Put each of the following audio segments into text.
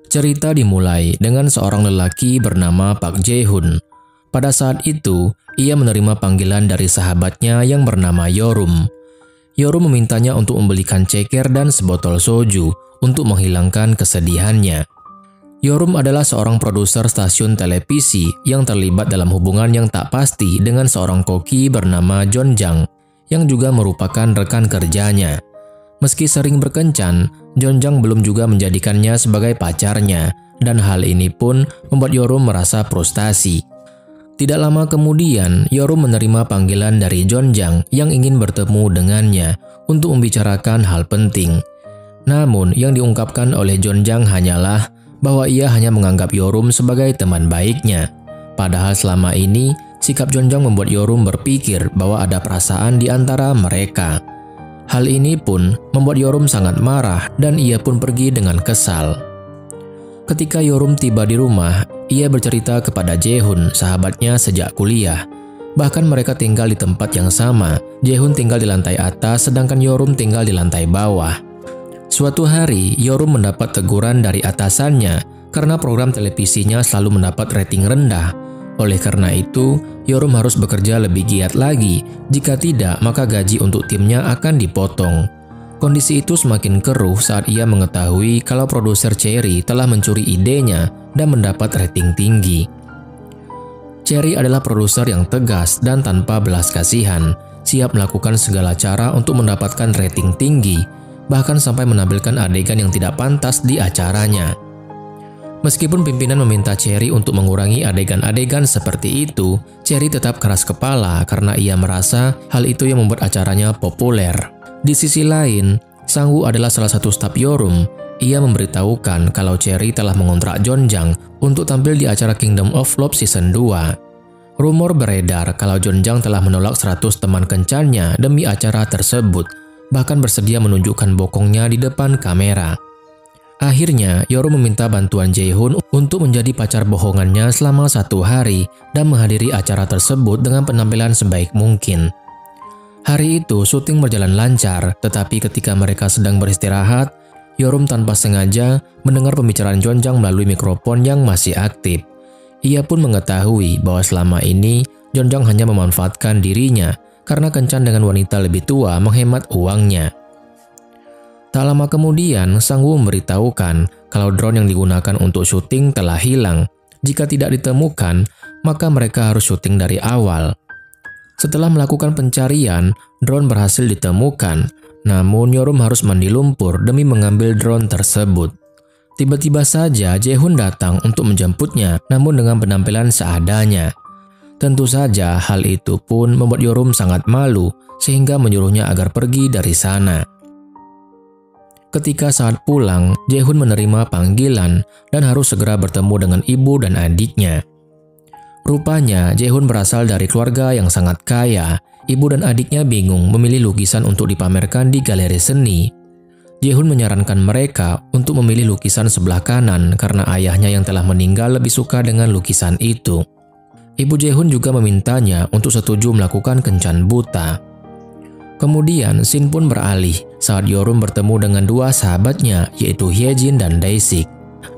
Cerita dimulai dengan seorang lelaki bernama Park Jae-hoon. Pada saat itu, ia menerima panggilan dari sahabatnya yang bernama Yorum. Yorum memintanya untuk membelikan ceker dan sebotol soju untuk menghilangkan kesedihannya. Yorum adalah seorang produser stasiun televisi yang terlibat dalam hubungan yang tak pasti dengan seorang koki bernama John Jang, yang juga merupakan rekan kerjanya. Meski sering berkencan, John Jang belum juga menjadikannya sebagai pacarnya, dan hal ini pun membuat Yorum merasa frustasi. Tidak lama kemudian, Yorum menerima panggilan dari John Jang yang ingin bertemu dengannya untuk membicarakan hal penting. Namun, yang diungkapkan oleh John Jang hanyalah bahwa ia hanya menganggap Yorum sebagai teman baiknya. Padahal selama ini, sikap John Jang membuat Yorum berpikir bahwa ada perasaan di antara mereka. Hal ini pun membuat Yorum sangat marah dan ia pun pergi dengan kesal. Ketika Yorum tiba di rumah, ia bercerita kepada Jae-hoon, sahabatnya sejak kuliah. Bahkan mereka tinggal di tempat yang sama. Jae-hoon tinggal di lantai atas sedangkan Yorum tinggal di lantai bawah. Suatu hari, Yorum mendapat teguran dari atasannya karena program televisinya selalu mendapat rating rendah. Oleh karena itu, Yorum harus bekerja lebih giat lagi. Jika tidak, maka gaji untuk timnya akan dipotong. Kondisi itu semakin keruh saat ia mengetahui kalau produser Cherry telah mencuri idenya dan mendapat rating tinggi. Cherry adalah produser yang tegas dan tanpa belas kasihan, siap melakukan segala cara untuk mendapatkan rating tinggi, bahkan sampai menampilkan adegan yang tidak pantas di acaranya. Meskipun pimpinan meminta Cherry untuk mengurangi adegan-adegan seperti itu, Cherry tetap keras kepala karena ia merasa hal itu yang membuat acaranya populer. Di sisi lain, Sang-woo adalah salah satu staf Yorum. Ia memberitahukan kalau Cherry telah mengontrak John Jang untuk tampil di acara Kingdom of Love Season 2. Rumor beredar kalau John Jang telah menolak 100 teman kencannya demi acara tersebut, bahkan bersedia menunjukkan bokongnya di depan kamera. Akhirnya, Yorum meminta bantuan Jae-hoon untuk menjadi pacar bohongannya selama 1 hari dan menghadiri acara tersebut dengan penampilan sebaik mungkin. Hari itu, syuting berjalan lancar, tetapi ketika mereka sedang beristirahat, Yorum tanpa sengaja mendengar pembicaraan John Jang melalui mikrofon yang masih aktif. Ia pun mengetahui bahwa selama ini, John Jang hanya memanfaatkan dirinya karena kencan dengan wanita lebih tua menghemat uangnya. Tak lama kemudian, Sang-woo memberitahukan kalau drone yang digunakan untuk syuting telah hilang. Jika tidak ditemukan, maka mereka harus syuting dari awal. Setelah melakukan pencarian, drone berhasil ditemukan. Namun Yorum harus mandi lumpur demi mengambil drone tersebut. Tiba-tiba saja Jae-hoon datang untuk menjemputnya, namun dengan penampilan seadanya. Tentu saja hal itu pun membuat Yorum sangat malu, sehingga menyuruhnya agar pergi dari sana. Ketika saat pulang, Jae-hoon menerima panggilan dan harus segera bertemu dengan ibu dan adiknya. Rupanya, Jae-hoon berasal dari keluarga yang sangat kaya. Ibu dan adiknya bingung memilih lukisan untuk dipamerkan di galeri seni. Jae-hoon menyarankan mereka untuk memilih lukisan sebelah kanan karena ayahnya yang telah meninggal lebih suka dengan lukisan itu. Ibu Jae-hoon juga memintanya untuk setuju melakukan kencan buta. Kemudian, scene pun beralih saat Yorum bertemu dengan dua sahabatnya, yaitu Hyejin dan Dae-sik,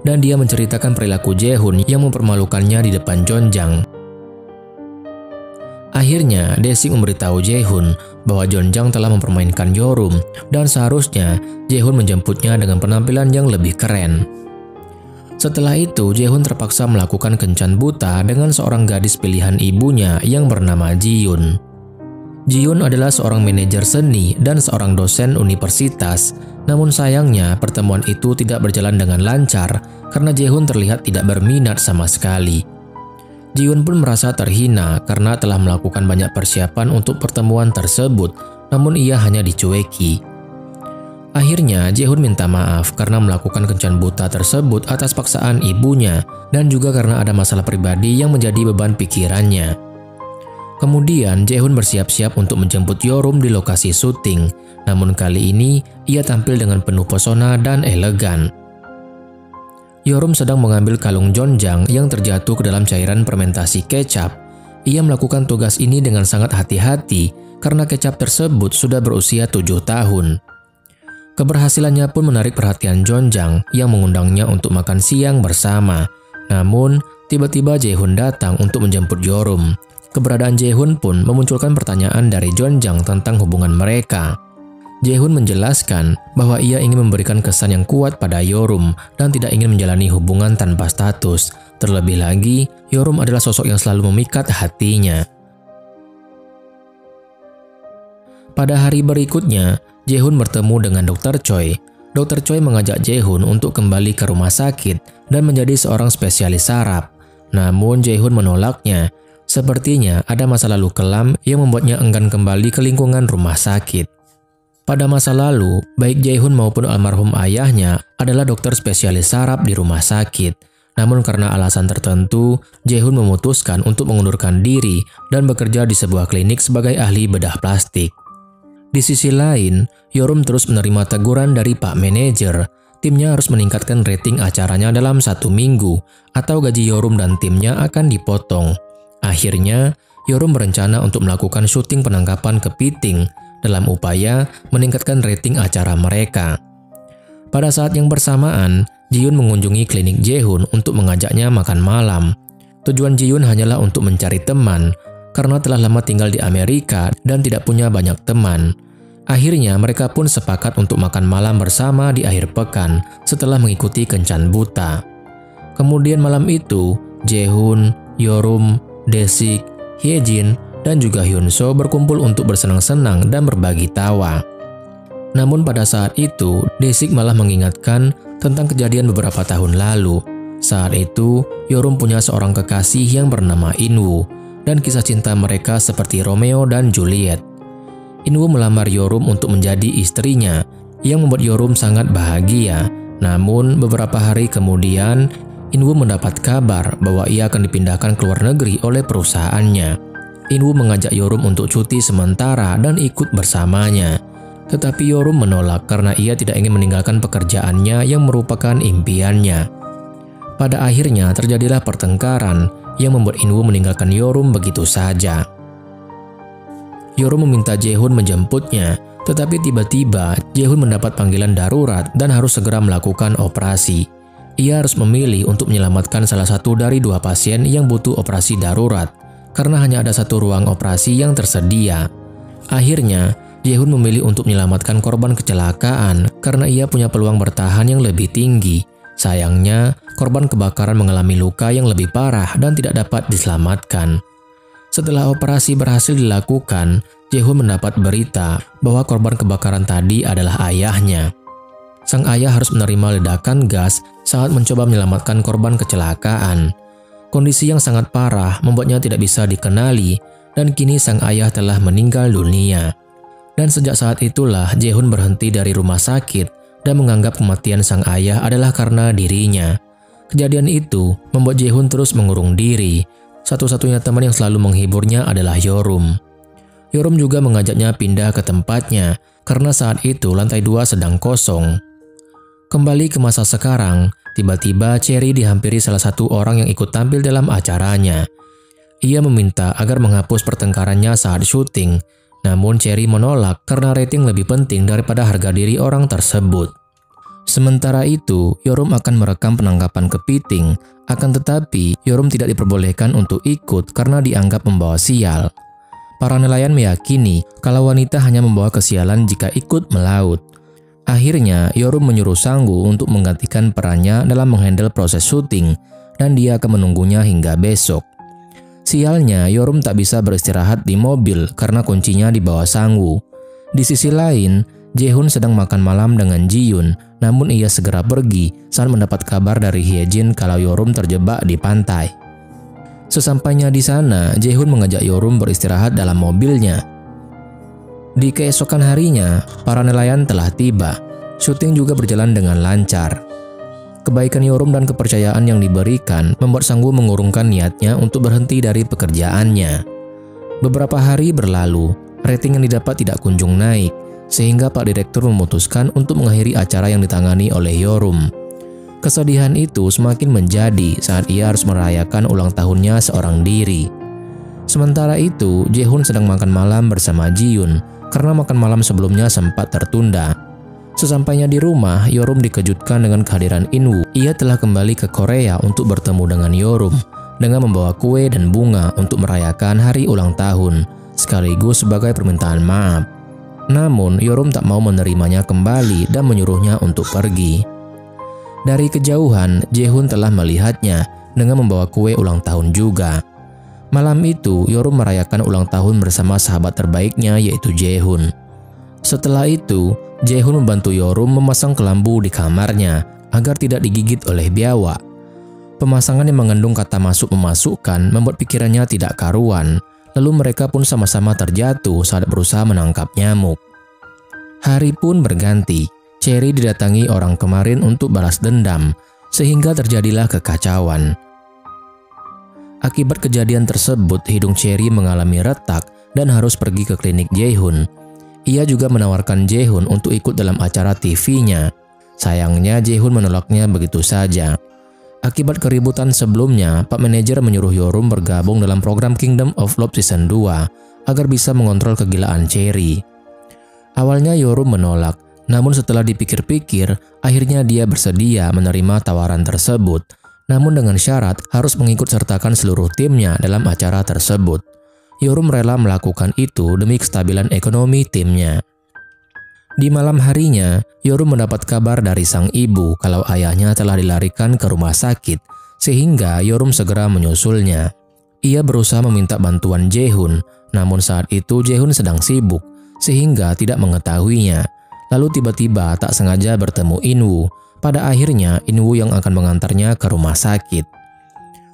dan dia menceritakan perilaku Jae-hoon yang mempermalukannya di depan John Jang. Akhirnya, Dae-sik memberitahu Jae-hoon bahwa John Jang telah mempermainkan Yorum dan seharusnya Jae-hoon menjemputnya dengan penampilan yang lebih keren. Setelah itu, Jae-hoon terpaksa melakukan kencan buta dengan seorang gadis pilihan ibunya yang bernama Ji-yoon. Ji-yoon adalah seorang manajer seni dan seorang dosen universitas, namun sayangnya pertemuan itu tidak berjalan dengan lancar karena Jae-hoon terlihat tidak berminat sama sekali. Ji-yoon pun merasa terhina karena telah melakukan banyak persiapan untuk pertemuan tersebut, namun ia hanya dicueki. Akhirnya, Jae-hoon minta maaf karena melakukan kencan buta tersebut atas paksaan ibunya dan juga karena ada masalah pribadi yang menjadi beban pikirannya. Kemudian, Jae-hoon bersiap-siap untuk menjemput Yorum di lokasi syuting, namun kali ini ia tampil dengan penuh pesona dan elegan. Yorum sedang mengambil kalung John Jang yang terjatuh ke dalam cairan fermentasi kecap. Ia melakukan tugas ini dengan sangat hati-hati karena kecap tersebut sudah berusia 7 tahun. Keberhasilannya pun menarik perhatian Jonjang yang mengundangnya untuk makan siang bersama. Namun, tiba-tiba Jae-hoon datang untuk menjemput Yorum. Keberadaan Jae-hoon pun memunculkan pertanyaan dari Jonjang tentang hubungan mereka. Jae-hoon menjelaskan bahwa ia ingin memberikan kesan yang kuat pada Yorum dan tidak ingin menjalani hubungan tanpa status. Terlebih lagi, Yorum adalah sosok yang selalu memikat hatinya. Pada hari berikutnya, Jae-hoon bertemu dengan Dr. Choi. Dr. Choi mengajak Jae-hoon untuk kembali ke rumah sakit dan menjadi seorang spesialis saraf. Namun Jae-hoon menolaknya. Sepertinya ada masa lalu kelam yang membuatnya enggan kembali ke lingkungan rumah sakit. Pada masa lalu, baik Jae-hoon maupun almarhum ayahnya adalah dokter spesialis saraf di rumah sakit. Namun karena alasan tertentu, Jae-hoon memutuskan untuk mengundurkan diri dan bekerja di sebuah klinik sebagai ahli bedah plastik. Di sisi lain, Yorum terus menerima teguran dari Pak Manajer. Timnya harus meningkatkan rating acaranya dalam 1 minggu, atau gaji Yorum dan timnya akan dipotong. Akhirnya, Yorum berencana untuk melakukan syuting penangkapan kepiting dalam upaya meningkatkan rating acara mereka. Pada saat yang bersamaan, Ji-yoon mengunjungi klinik Jae-hoon untuk mengajaknya makan malam. Tujuan Ji-yoon hanyalah untuk mencari teman, karena telah lama tinggal di Amerika dan tidak punya banyak teman. Akhirnya mereka pun sepakat untuk makan malam bersama di akhir pekan setelah mengikuti kencan buta. Kemudian malam itu, Jae-hoon, Yorum, Dae-sik, Hye-jin, dan juga Hyun-soo berkumpul untuk bersenang-senang dan berbagi tawa. Namun pada saat itu, Dae-sik malah mengingatkan tentang kejadian beberapa tahun lalu. Saat itu, Yorum punya seorang kekasih yang bernama In-woo, dan kisah cinta mereka seperti Romeo dan Juliet. In-woo melamar Yorum untuk menjadi istrinya, yang membuat Yorum sangat bahagia. Namun beberapa hari kemudian, In-woo mendapat kabar bahwa ia akan dipindahkan ke luar negeri oleh perusahaannya. In-woo mengajak Yorum untuk cuti sementara dan ikut bersamanya. Tetapi Yorum menolak karena ia tidak ingin meninggalkan pekerjaannya yang merupakan impiannya. Pada akhirnya terjadilah pertengkaran yang membuat In-woo meninggalkan Yorum begitu saja. Yorum meminta Jae-hoon menjemputnya, tetapi tiba-tiba Jae-hoon mendapat panggilan darurat dan harus segera melakukan operasi. Ia harus memilih untuk menyelamatkan salah satu dari 2 pasien yang butuh operasi darurat, karena hanya ada 1 ruang operasi yang tersedia. Akhirnya, Jae-hoon memilih untuk menyelamatkan korban kecelakaan karena ia punya peluang bertahan yang lebih tinggi. Sayangnya, korban kebakaran mengalami luka yang lebih parah dan tidak dapat diselamatkan. Setelah operasi berhasil dilakukan, Jae-hoon mendapat berita bahwa korban kebakaran tadi adalah ayahnya. Sang ayah harus menerima ledakan gas saat mencoba menyelamatkan korban kecelakaan. Kondisi yang sangat parah membuatnya tidak bisa dikenali dan kini sang ayah telah meninggal dunia. Dan sejak saat itulah Jae-hoon berhenti dari rumah sakit dan menganggap kematian sang ayah adalah karena dirinya. Kejadian itu membuat Jae-hoon terus mengurung diri. Satu-satunya teman yang selalu menghiburnya adalah Yorum. Yorum juga mengajaknya pindah ke tempatnya karena saat itu lantai 2 sedang kosong. Kembali ke masa sekarang, tiba-tiba Cherry dihampiri salah satu orang yang ikut tampil dalam acaranya. Ia meminta agar menghapus pertengkarannya saat syuting, namun Cherry menolak karena rating lebih penting daripada harga diri orang tersebut. Sementara itu, Yorum akan merekam penangkapan kepiting, akan tetapi Yorum tidak diperbolehkan untuk ikut karena dianggap membawa sial. Para nelayan meyakini kalau wanita hanya membawa kesialan jika ikut melaut. Akhirnya, Yorum menyuruh Sang-woo untuk menggantikan perannya dalam menghandle proses syuting, dan dia akan menunggunya hingga besok. Sialnya, Yorum tak bisa beristirahat di mobil karena kuncinya di bawah Sang-woo. Di sisi lain, Jae-hoon sedang makan malam dengan Ji-yoon, namun ia segera pergi saat mendapat kabar dari Hye-jin kalau Yorum terjebak di pantai. Sesampainya di sana, Jae-hoon mengajak Yorum beristirahat dalam mobilnya. Di keesokan harinya, para nelayan telah tiba. Syuting juga berjalan dengan lancar. Kebaikan Yorum dan kepercayaan yang diberikan membuat Sang-woo mengurungkan niatnya untuk berhenti dari pekerjaannya. Beberapa hari berlalu, rating yang didapat tidak kunjung naik, sehingga Pak Direktur memutuskan untuk mengakhiri acara yang ditangani oleh Yorum. Kesedihan itu semakin menjadi saat ia harus merayakan ulang tahunnya seorang diri. Sementara itu, Jae-hoon sedang makan malam bersama Ji-yoon karena makan malam sebelumnya sempat tertunda. Sesampainya di rumah, Yorum dikejutkan dengan kehadiran In-woo. Ia telah kembali ke Korea untuk bertemu dengan Yorum dengan membawa kue dan bunga untuk merayakan hari ulang tahun, sekaligus sebagai permintaan maaf. Namun, Yorum tak mau menerimanya kembali dan menyuruhnya untuk pergi. Dari kejauhan, Jae-hoon telah melihatnya dengan membawa kue ulang tahun juga. Malam itu, Yorum merayakan ulang tahun bersama sahabat terbaiknya yaitu Jae-hoon. Setelah itu, Jae-hoon membantu Yorum memasang kelambu di kamarnya agar tidak digigit oleh biawak. Pemasangan yang mengandung kata masuk-memasukkan membuat pikirannya tidak karuan, lalu mereka pun sama-sama terjatuh saat berusaha menangkap nyamuk. Hari pun berganti, Cherry didatangi orang kemarin untuk balas dendam, sehingga terjadilah kekacauan. Akibat kejadian tersebut, hidung Cherry mengalami retak dan harus pergi ke klinik Jae-hoon. Ia juga menawarkan Jae-hoon untuk ikut dalam acara TV-nya. Sayangnya Jae-hoon menolaknya begitu saja. Akibat keributan sebelumnya, Pak Manajer menyuruh Yorum bergabung dalam program Kingdom of Love Season 2 agar bisa mengontrol kegilaan Cherry. Awalnya Yorum menolak, namun setelah dipikir-pikir, akhirnya dia bersedia menerima tawaran tersebut, namun dengan syarat harus mengikut sertakan seluruh timnya dalam acara tersebut. Yorum rela melakukan itu demi kestabilan ekonomi timnya. Di malam harinya, Yorum mendapat kabar dari sang ibu kalau ayahnya telah dilarikan ke rumah sakit, sehingga Yorum segera menyusulnya. Ia berusaha meminta bantuan Jae-hoon, namun saat itu Jae-hoon sedang sibuk, sehingga tidak mengetahuinya. Lalu tiba-tiba tak sengaja bertemu In-woo. Pada akhirnya, In-woo yang akan mengantarnya ke rumah sakit.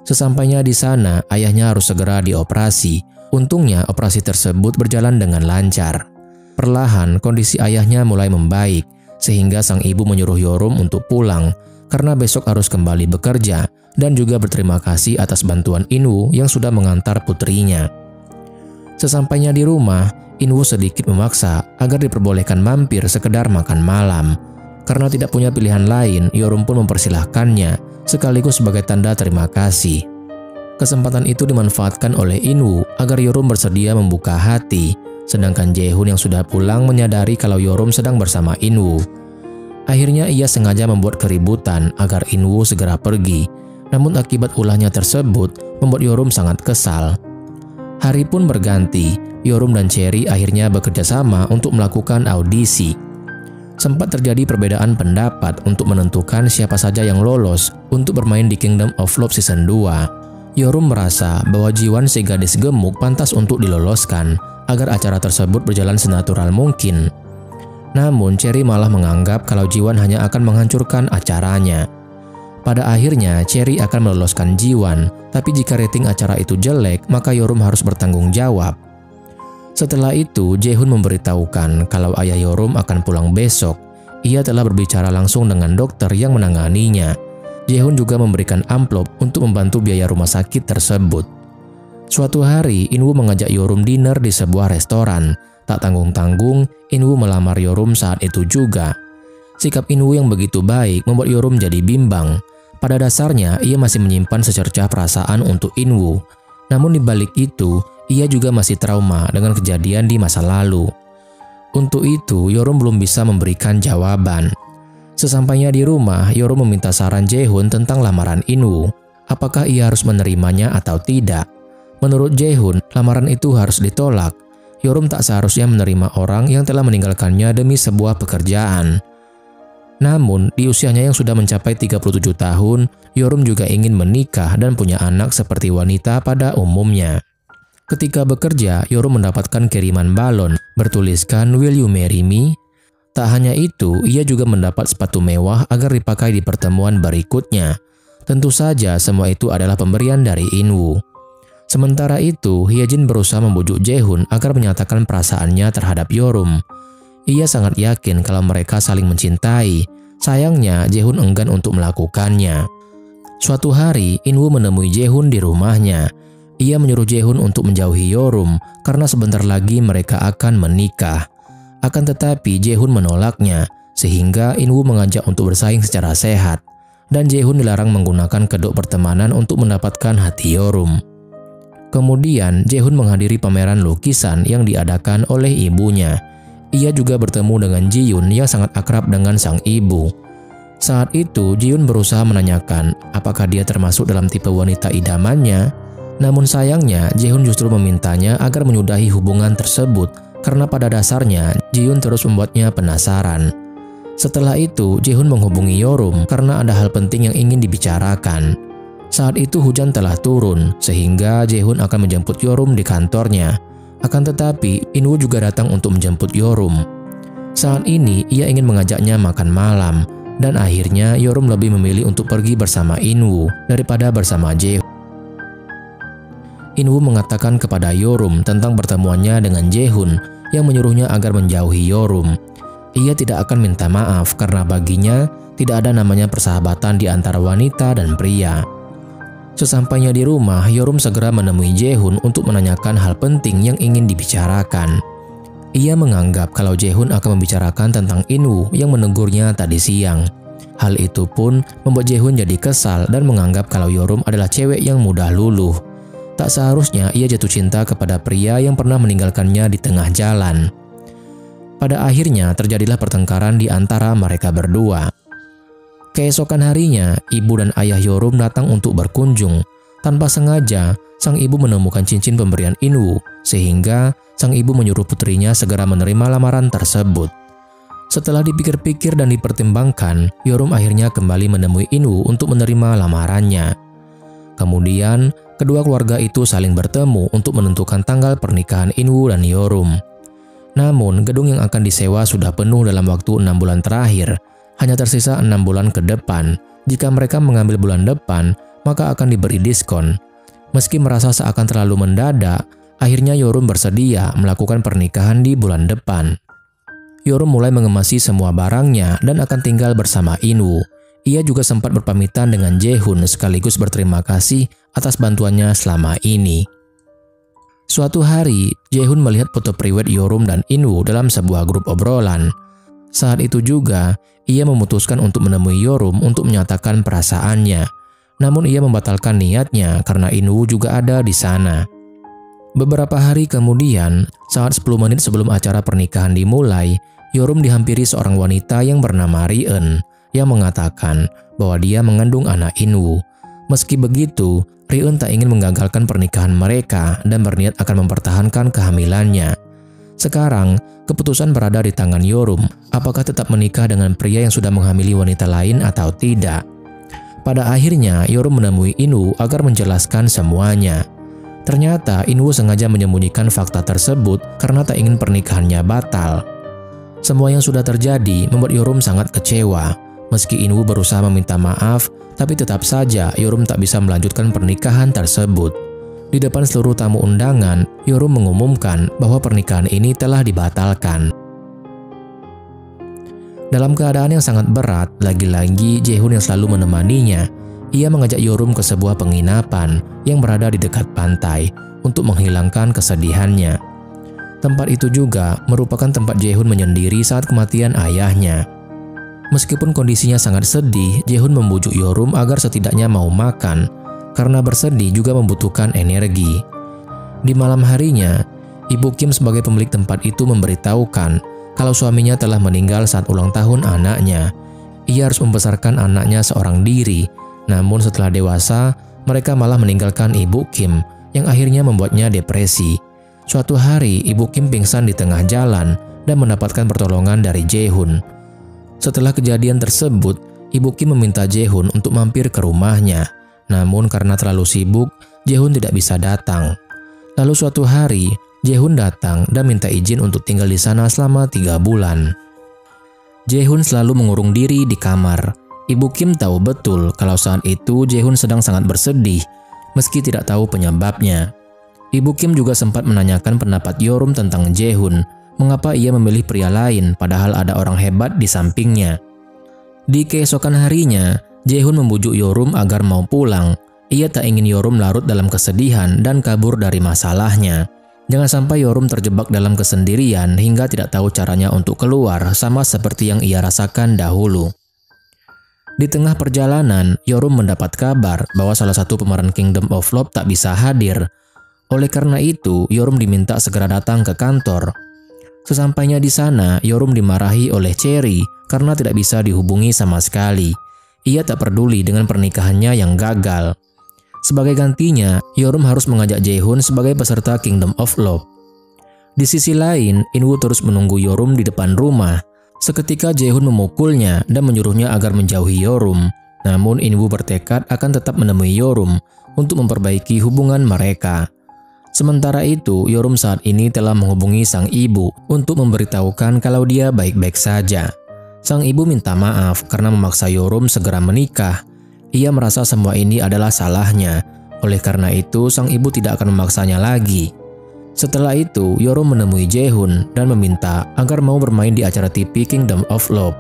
Sesampainya di sana, ayahnya harus segera dioperasi. Untungnya, operasi tersebut berjalan dengan lancar. Perlahan, kondisi ayahnya mulai membaik, sehingga sang ibu menyuruh Yorum untuk pulang karena besok harus kembali bekerja dan juga berterima kasih atas bantuan In-woo yang sudah mengantar putrinya. Sesampainya di rumah, In-woo sedikit memaksa agar diperbolehkan mampir sekedar makan malam. Karena tidak punya pilihan lain, Yorum pun mempersilahkannya sekaligus sebagai tanda terima kasih. Kesempatan itu dimanfaatkan oleh In-woo agar Yorum bersedia membuka hati. Sedangkan Jae-hoon yang sudah pulang menyadari kalau Yorum sedang bersama In-woo. Akhirnya ia sengaja membuat keributan agar In-woo segera pergi. Namun akibat ulahnya tersebut membuat Yorum sangat kesal. Hari pun berganti, Yorum dan Cherry akhirnya bekerja sama untuk melakukan audisi. Sempat terjadi perbedaan pendapat untuk menentukan siapa saja yang lolos untuk bermain di Kingdom of Love Season 2. Yorum merasa bahwa Ji-won si gadis gemuk pantas untuk diloloskan agar acara tersebut berjalan senatural mungkin. Namun Cherry malah menganggap kalau Ji-won hanya akan menghancurkan acaranya. Pada akhirnya Cherry akan meloloskan Ji-won, tapi jika rating acara itu jelek, maka Yorum harus bertanggung jawab. Setelah itu, Jae-hoon memberitahukan kalau ayah Yorum akan pulang besok. Ia telah berbicara langsung dengan dokter yang menanganinya. Jae-hoon juga memberikan amplop untuk membantu biaya rumah sakit tersebut. Suatu hari, In-woo mengajak Yorum dinner di sebuah restoran. Tak tanggung-tanggung, In-woo melamar Yorum saat itu juga. Sikap In-woo yang begitu baik membuat Yorum jadi bimbang. Pada dasarnya, ia masih menyimpan secercah perasaan untuk In-woo. Namun di balik itu, ia juga masih trauma dengan kejadian di masa lalu. Untuk itu, Yorum belum bisa memberikan jawaban. Sesampainya di rumah, Yorum meminta saran Jae-hoon tentang lamaran In-woo. Apakah ia harus menerimanya atau tidak? Menurut Jae-hoon, lamaran itu harus ditolak. Yorum tak seharusnya menerima orang yang telah meninggalkannya demi sebuah pekerjaan. Namun, di usianya yang sudah mencapai 37 tahun, Yorum juga ingin menikah dan punya anak seperti wanita pada umumnya. Ketika bekerja, Yorum mendapatkan kiriman balon bertuliskan "Will you marry me?" Tak hanya itu, ia juga mendapat sepatu mewah agar dipakai di pertemuan berikutnya. Tentu saja semua itu adalah pemberian dari In-woo. Sementara itu, Hyejin berusaha membujuk Jae-hoon agar menyatakan perasaannya terhadap Yorum. Ia sangat yakin kalau mereka saling mencintai. Sayangnya, Jae-hoon enggan untuk melakukannya. Suatu hari, In-woo menemui Jae-hoon di rumahnya. Ia menyuruh Jae-hoon untuk menjauhi Yorum karena sebentar lagi mereka akan menikah. Akan tetapi, Jae-hoon menolaknya, sehingga In-woo mengajak untuk bersaing secara sehat. Dan Jae-hoon dilarang menggunakan kedok pertemanan untuk mendapatkan hati Yorum. Kemudian, Jae-hoon menghadiri pameran lukisan yang diadakan oleh ibunya. ia juga bertemu dengan Ji-Yun yang sangat akrab dengan sang ibu. Saat itu, Ji-Yun berusaha menanyakan apakah dia termasuk dalam tipe wanita idamannya. Namun sayangnya, Jae-Hoon justru memintanya agar menyudahi hubungan tersebut karena pada dasarnya Ji-Yun terus membuatnya penasaran. Setelah itu, Jae-Hoon menghubungi Yorum karena ada hal penting yang ingin dibicarakan. Saat itu hujan telah turun, sehingga Jae-Hoon akan menjemput Yorum di kantornya. Akan tetapi, In-woo juga datang untuk menjemput Yorum. Saat ini, ia ingin mengajaknya makan malam, dan akhirnya Yorum lebih memilih untuk pergi bersama In-woo daripada bersama Jae-Hoon. In-woo mengatakan kepada Yorum tentang pertemuannya dengan Jae-Hoon yang menyuruhnya agar menjauhi Yorum. Ia tidak akan minta maaf karena baginya tidak ada namanya persahabatan di antara wanita dan pria. Sesampainya di rumah, Yorum segera menemui Jae-Hoon untuk menanyakan hal penting yang ingin dibicarakan. Ia menganggap kalau Jae-Hoon akan membicarakan tentang In-woo yang menegurnya tadi siang. Hal itu pun membuat Jae-Hoon jadi kesal dan menganggap kalau Yorum adalah cewek yang mudah luluh. Tak seharusnya ia jatuh cinta kepada pria yang pernah meninggalkannya di tengah jalan. Pada akhirnya terjadilah pertengkaran di antara mereka berdua. Keesokan harinya, ibu dan ayah Yorum datang untuk berkunjung. Tanpa sengaja, sang ibu menemukan cincin pemberian In-woo, sehingga sang ibu menyuruh putrinya segera menerima lamaran tersebut. Setelah dipikir-pikir dan dipertimbangkan, Yorum akhirnya kembali menemui In-woo untuk menerima lamarannya. Kemudian, kedua keluarga itu saling bertemu untuk menentukan tanggal pernikahan In-woo dan Yorum. Namun, gedung yang akan disewa sudah penuh dalam waktu 6 bulan terakhir. Hanya tersisa 6 bulan ke depan. Jika mereka mengambil bulan depan, maka akan diberi diskon. Meski merasa seakan terlalu mendadak, akhirnya Yorum bersedia melakukan pernikahan di bulan depan. Yorum mulai mengemasi semua barangnya dan akan tinggal bersama In-woo. Ia juga sempat berpamitan dengan Jae-Hoon sekaligus berterima kasih atas bantuannya selama ini. Suatu hari, Jae-Hoon melihat foto priwet Yorum dan In-woo dalam sebuah grup obrolan. Saat itu juga, ia memutuskan untuk menemui Yorum untuk menyatakan perasaannya. Namun ia membatalkan niatnya karena In-woo juga ada di sana. Beberapa hari kemudian, saat 10 menit sebelum acara pernikahan dimulai, Yorum dihampiri seorang wanita yang bernama Ri-eun yang mengatakan bahwa dia mengandung anak In-woo. Meski begitu, Ri-eun tak ingin menggagalkan pernikahan mereka dan berniat akan mempertahankan kehamilannya. Sekarang, keputusan berada di tangan Yorum, apakah tetap menikah dengan pria yang sudah menghamili wanita lain atau tidak. Pada akhirnya, Yorum menemui In-woo agar menjelaskan semuanya. Ternyata In-woo sengaja menyembunyikan fakta tersebut karena tak ingin pernikahannya batal. Semua yang sudah terjadi membuat Yorum sangat kecewa. Meski In-woo berusaha meminta maaf, tapi tetap saja Yorum tak bisa melanjutkan pernikahan tersebut. Di depan seluruh tamu undangan, Yorum mengumumkan bahwa pernikahan ini telah dibatalkan. Dalam keadaan yang sangat berat, lagi-lagi Jae-Hoon yang selalu menemaninya, ia mengajak Yorum ke sebuah penginapan yang berada di dekat pantai untuk menghilangkan kesedihannya. Tempat itu juga merupakan tempat Jae-Hoon menyendiri saat kematian ayahnya. Meskipun kondisinya sangat sedih, Jae-Hoon membujuk Yorum agar setidaknya mau makan, karena bersedih juga membutuhkan energi. Di malam harinya, Ibu Kim sebagai pemilik tempat itu memberitahukan kalau suaminya telah meninggal saat ulang tahun anaknya. Ia harus membesarkan anaknya seorang diri, namun setelah dewasa, mereka malah meninggalkan Ibu Kim yang akhirnya membuatnya depresi. Suatu hari, Ibu Kim pingsan di tengah jalan dan mendapatkan pertolongan dari Jae-Hoon. Setelah kejadian tersebut, Ibu Kim meminta Jae-Hoon untuk mampir ke rumahnya. Namun karena terlalu sibuk, Jae-Hoon tidak bisa datang. Lalu suatu hari, Jae-Hoon datang dan minta izin untuk tinggal di sana selama 3 bulan. Jae-Hoon selalu mengurung diri di kamar. Ibu Kim tahu betul kalau saat itu Jae-Hoon sedang sangat bersedih, meski tidak tahu penyebabnya. Ibu Kim juga sempat menanyakan pendapat Yorum tentang Jae-Hoon, mengapa ia memilih pria lain padahal ada orang hebat di sampingnya. Di keesokan harinya, Jae-Hoon membujuk Yorum agar mau pulang. Ia tak ingin Yorum larut dalam kesedihan dan kabur dari masalahnya. Jangan sampai Yorum terjebak dalam kesendirian hingga tidak tahu caranya untuk keluar, sama seperti yang ia rasakan dahulu. Di tengah perjalanan, Yorum mendapat kabar bahwa salah satu pemeran Kingdom of Love tak bisa hadir. Oleh karena itu, Yorum diminta segera datang ke kantor. Sesampainya di sana, Yorum dimarahi oleh Cherry karena tidak bisa dihubungi sama sekali. Ia tak peduli dengan pernikahannya yang gagal. Sebagai gantinya, Yorum harus mengajak Jae-hoon sebagai peserta Kingdom of Love. Di sisi lain, In-woo terus menunggu Yorum di depan rumah. Seketika Jae-hoon memukulnya dan menyuruhnya agar menjauhi Yorum. Namun In-woo bertekad akan tetap menemui Yorum untuk memperbaiki hubungan mereka. Sementara itu, Yorum saat ini telah menghubungi sang ibu untuk memberitahukan kalau dia baik-baik saja. Sang ibu minta maaf karena memaksa Yorum segera menikah. Ia merasa semua ini adalah salahnya. Oleh karena itu, sang ibu tidak akan memaksanya lagi. Setelah itu, Yorum menemui Jae-hoon dan meminta agar mau bermain di acara TV Kingdom of Love.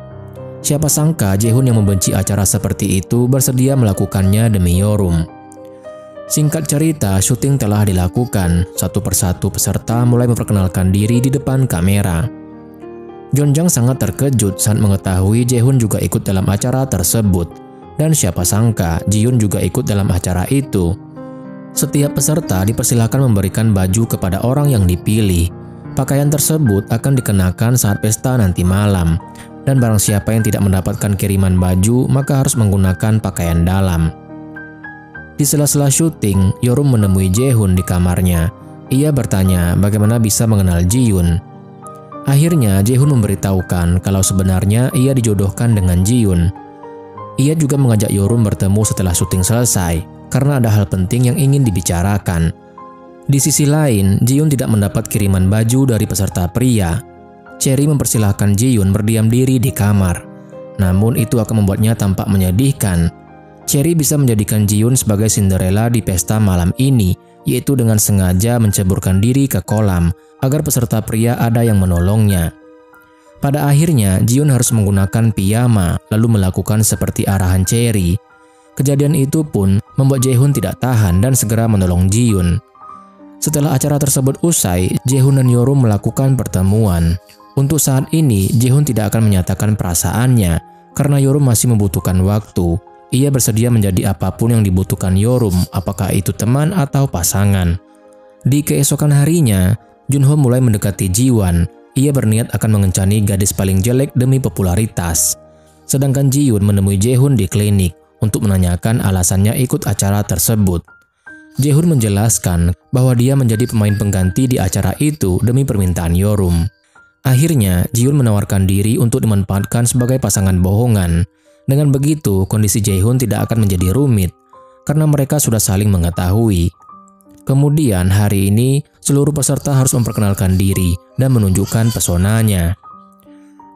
Siapa sangka Jae-hoon yang membenci acara seperti itu bersedia melakukannya demi Yorum. Singkat cerita, syuting telah dilakukan. Satu persatu peserta mulai memperkenalkan diri di depan kamera. Jeonjang sangat terkejut saat mengetahui Jae-hoon juga ikut dalam acara tersebut. Dan siapa sangka Ji-yoon juga ikut dalam acara itu. Setiap peserta dipersilakan memberikan baju kepada orang yang dipilih. Pakaian tersebut akan dikenakan saat pesta nanti malam. Dan barang siapa yang tidak mendapatkan kiriman baju, maka harus menggunakan pakaian dalam. Di sela-sela syuting, Yorum menemui Jae-hoon di kamarnya. Ia bertanya bagaimana bisa mengenal Ji-yoon. Akhirnya Jae-hoon memberitahukan kalau sebenarnya ia dijodohkan dengan Ji-yoon. Ia juga mengajak Yorum bertemu setelah syuting selesai, karena ada hal penting yang ingin dibicarakan. Di sisi lain, Ji-yoon tidak mendapat kiriman baju dari peserta pria. Cherry mempersilahkan Ji-yoon berdiam diri di kamar. Namun itu akan membuatnya tampak menyedihkan. Cherry bisa menjadikan Ji-yoon sebagai Cinderella di pesta malam ini, yaitu dengan sengaja menceburkan diri ke kolam agar peserta pria ada yang menolongnya. Pada akhirnya, Ji-yoon harus menggunakan piyama lalu melakukan seperti arahan Cherry. Kejadian itu pun membuat Jae-hoon tidak tahan dan segera menolong Ji-yoon. Setelah acara tersebut usai, Jae-hoon dan Yorum melakukan pertemuan. Untuk saat ini, Jae-hoon tidak akan menyatakan perasaannya karena Yorum masih membutuhkan waktu. Ia bersedia menjadi apapun yang dibutuhkan Yorum, apakah itu teman atau pasangan. Di keesokan harinya, Junho mulai mendekati Ji-won. Ia berniat akan mengencani gadis paling jelek demi popularitas. Sedangkan Ji-yoon menemui Jae-hoon di klinik untuk menanyakan alasannya ikut acara tersebut. Jae-hoon menjelaskan bahwa dia menjadi pemain pengganti di acara itu demi permintaan Yorum. Akhirnya, Ji-yoon menawarkan diri untuk dimanfaatkan sebagai pasangan bohongan. Dengan begitu, kondisi Jae-hoon tidak akan menjadi rumit, karena mereka sudah saling mengetahui. Kemudian hari ini, seluruh peserta harus memperkenalkan diri dan menunjukkan pesonanya.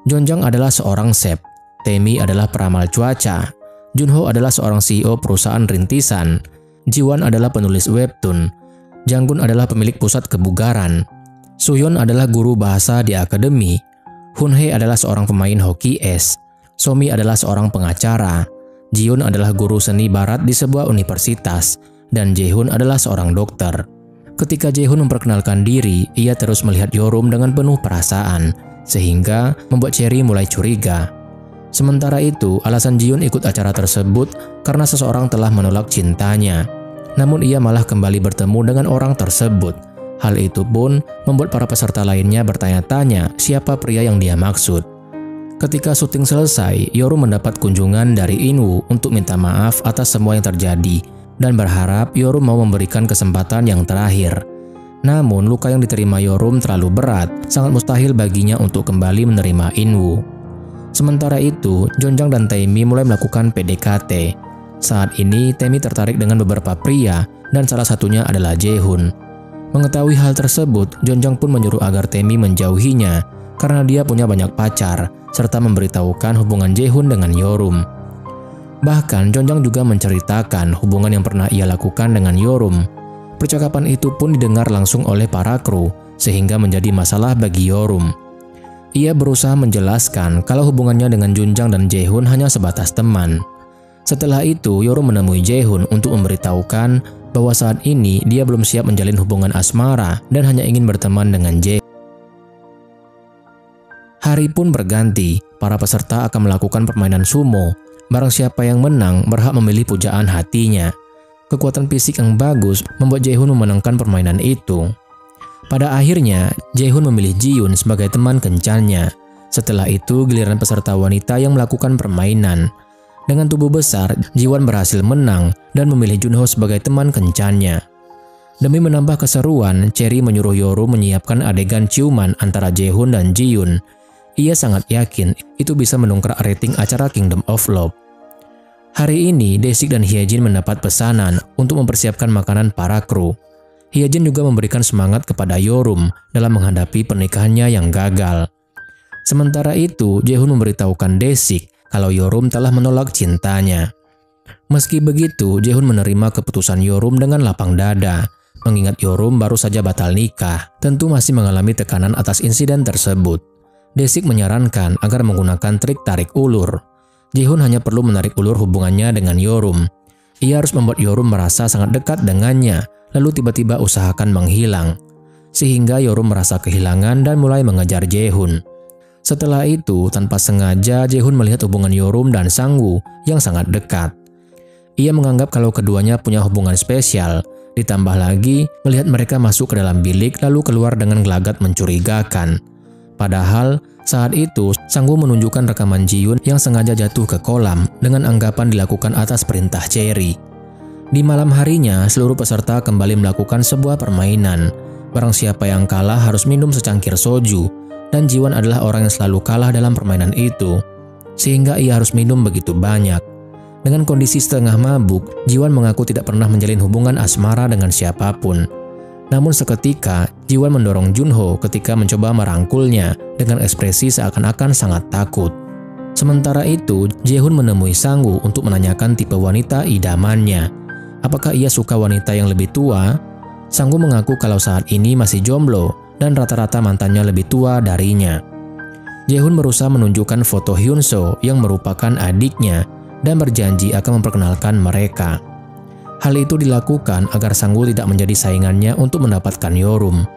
Jeonjang adalah seorang chef, Taemi adalah peramal cuaca, Junho adalah seorang CEO perusahaan rintisan, Ji-won adalah penulis webtoon, Janggun adalah pemilik pusat kebugaran, Suyeon adalah guru bahasa di akademi, Hunhye adalah seorang pemain hoki es, Somi adalah seorang pengacara, Ji-yoon adalah guru seni barat di sebuah universitas, dan Jae-hoon adalah seorang dokter. Ketika Jae-hoon memperkenalkan diri, ia terus melihat Yorum dengan penuh perasaan, sehingga membuat Cherry mulai curiga. Sementara itu, alasan Ji-yoon ikut acara tersebut karena seseorang telah menolak cintanya. Namun ia malah kembali bertemu dengan orang tersebut. Hal itu pun membuat para peserta lainnya bertanya-tanya siapa pria yang dia maksud. Ketika syuting selesai, Yorum mendapat kunjungan dari In-woo untuk minta maaf atas semua yang terjadi dan berharap Yorum mau memberikan kesempatan yang terakhir. Namun luka yang diterima Yorum terlalu berat, sangat mustahil baginya untuk kembali menerima In-woo. Sementara itu, Jeonjang dan Taemi mulai melakukan PDKT. Saat ini, Taemi tertarik dengan beberapa pria dan salah satunya adalah Jae-hoon. Mengetahui hal tersebut, Jeonjang pun menyuruh agar Taemi menjauhinya karena dia punya banyak pacar, serta memberitahukan hubungan Jae-hoon dengan Yorum. Bahkan, Jeonjang juga menceritakan hubungan yang pernah ia lakukan dengan Yorum. Percakapan itu pun didengar langsung oleh para kru, sehingga menjadi masalah bagi Yorum. Ia berusaha menjelaskan kalau hubungannya dengan Jeonjang dan Jae-hoon hanya sebatas teman. Setelah itu, Yorum menemui Jae-hoon untuk memberitahukan bahwa saat ini dia belum siap menjalin hubungan asmara dan hanya ingin berteman dengan Jae. Hari pun berganti, para peserta akan melakukan permainan sumo. Barang siapa yang menang berhak memilih pujaan hatinya. Kekuatan fisik yang bagus membuat Jae-hoon memenangkan permainan itu. Pada akhirnya, Jae-hoon memilih Ji-yoon sebagai teman kencannya. Setelah itu, giliran peserta wanita yang melakukan permainan. Dengan tubuh besar, Ji-won berhasil menang dan memilih Junho sebagai teman kencannya. Demi menambah keseruan, Cherry menyuruh Yorum menyiapkan adegan ciuman antara Jae-hoon dan Ji-yoon. Ia sangat yakin itu bisa mendongkrak rating acara Kingdom of Love. Hari ini, Dae-sik dan Hye-jin mendapat pesanan untuk mempersiapkan makanan para kru. Hye-jin juga memberikan semangat kepada Yorum dalam menghadapi pernikahannya yang gagal. Sementara itu, Jae-hoon memberitahukan Dae-sik kalau Yorum telah menolak cintanya. Meski begitu, Jae-hoon menerima keputusan Yorum dengan lapang dada. Mengingat Yorum baru saja batal nikah, tentu masih mengalami tekanan atas insiden tersebut. Dae-sik menyarankan agar menggunakan trik tarik ulur. Jae-hoon hanya perlu menarik ulur hubungannya dengan Yorum. Ia harus membuat Yorum merasa sangat dekat dengannya, lalu tiba-tiba usahakan menghilang. Sehingga Yorum merasa kehilangan dan mulai mengejar Jae-hoon. Setelah itu, tanpa sengaja Jae-hoon melihat hubungan Yorum dan Sang-woo yang sangat dekat. Ia menganggap kalau keduanya punya hubungan spesial, ditambah lagi melihat mereka masuk ke dalam bilik lalu keluar dengan gelagat mencurigakan. Padahal, saat itu Sang-woo menunjukkan rekaman Ji-yoon yang sengaja jatuh ke kolam dengan anggapan dilakukan atas perintah Cherry. Di malam harinya, seluruh peserta kembali melakukan sebuah permainan. Barang siapa yang kalah harus minum secangkir soju, dan Ji-won adalah orang yang selalu kalah dalam permainan itu, sehingga ia harus minum begitu banyak. Dengan kondisi setengah mabuk, Ji-won mengaku tidak pernah menjalin hubungan asmara dengan siapapun. Namun seketika, Ji-won mendorong Junho ketika mencoba merangkulnya dengan ekspresi seakan-akan sangat takut. Sementara itu, Jae-hoon menemui Sang-woo untuk menanyakan tipe wanita idamannya. Apakah ia suka wanita yang lebih tua? Sang-woo mengaku kalau saat ini masih jomblo dan rata-rata mantannya lebih tua darinya. Jae-hoon berusaha menunjukkan foto Hyun-soo yang merupakan adiknya dan berjanji akan memperkenalkan mereka. Hal itu dilakukan agar Sang-woo tidak menjadi saingannya untuk mendapatkan Yorum.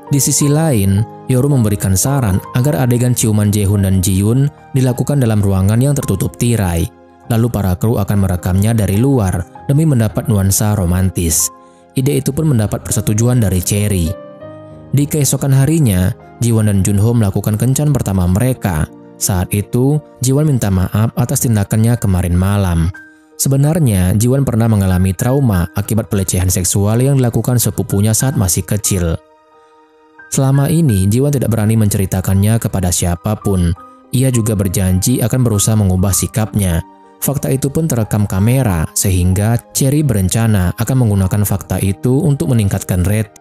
Di sisi lain, Yorum memberikan saran agar adegan ciuman Jae-hoon dan Ji-yoon dilakukan dalam ruangan yang tertutup tirai. Lalu para kru akan merekamnya dari luar demi mendapat nuansa romantis. Ide itu pun mendapat persetujuan dari Cherry. Di keesokan harinya, Ji-won dan Junho melakukan kencan pertama mereka. Saat itu, Ji-won minta maaf atas tindakannya kemarin malam. Sebenarnya, Ji-won pernah mengalami trauma akibat pelecehan seksual yang dilakukan sepupunya saat masih kecil. Selama ini, Ji-won tidak berani menceritakannya kepada siapapun. Ia juga berjanji akan berusaha mengubah sikapnya. Fakta itu pun terekam kamera, sehingga Cherry berencana akan menggunakan fakta itu untuk meningkatkan rate.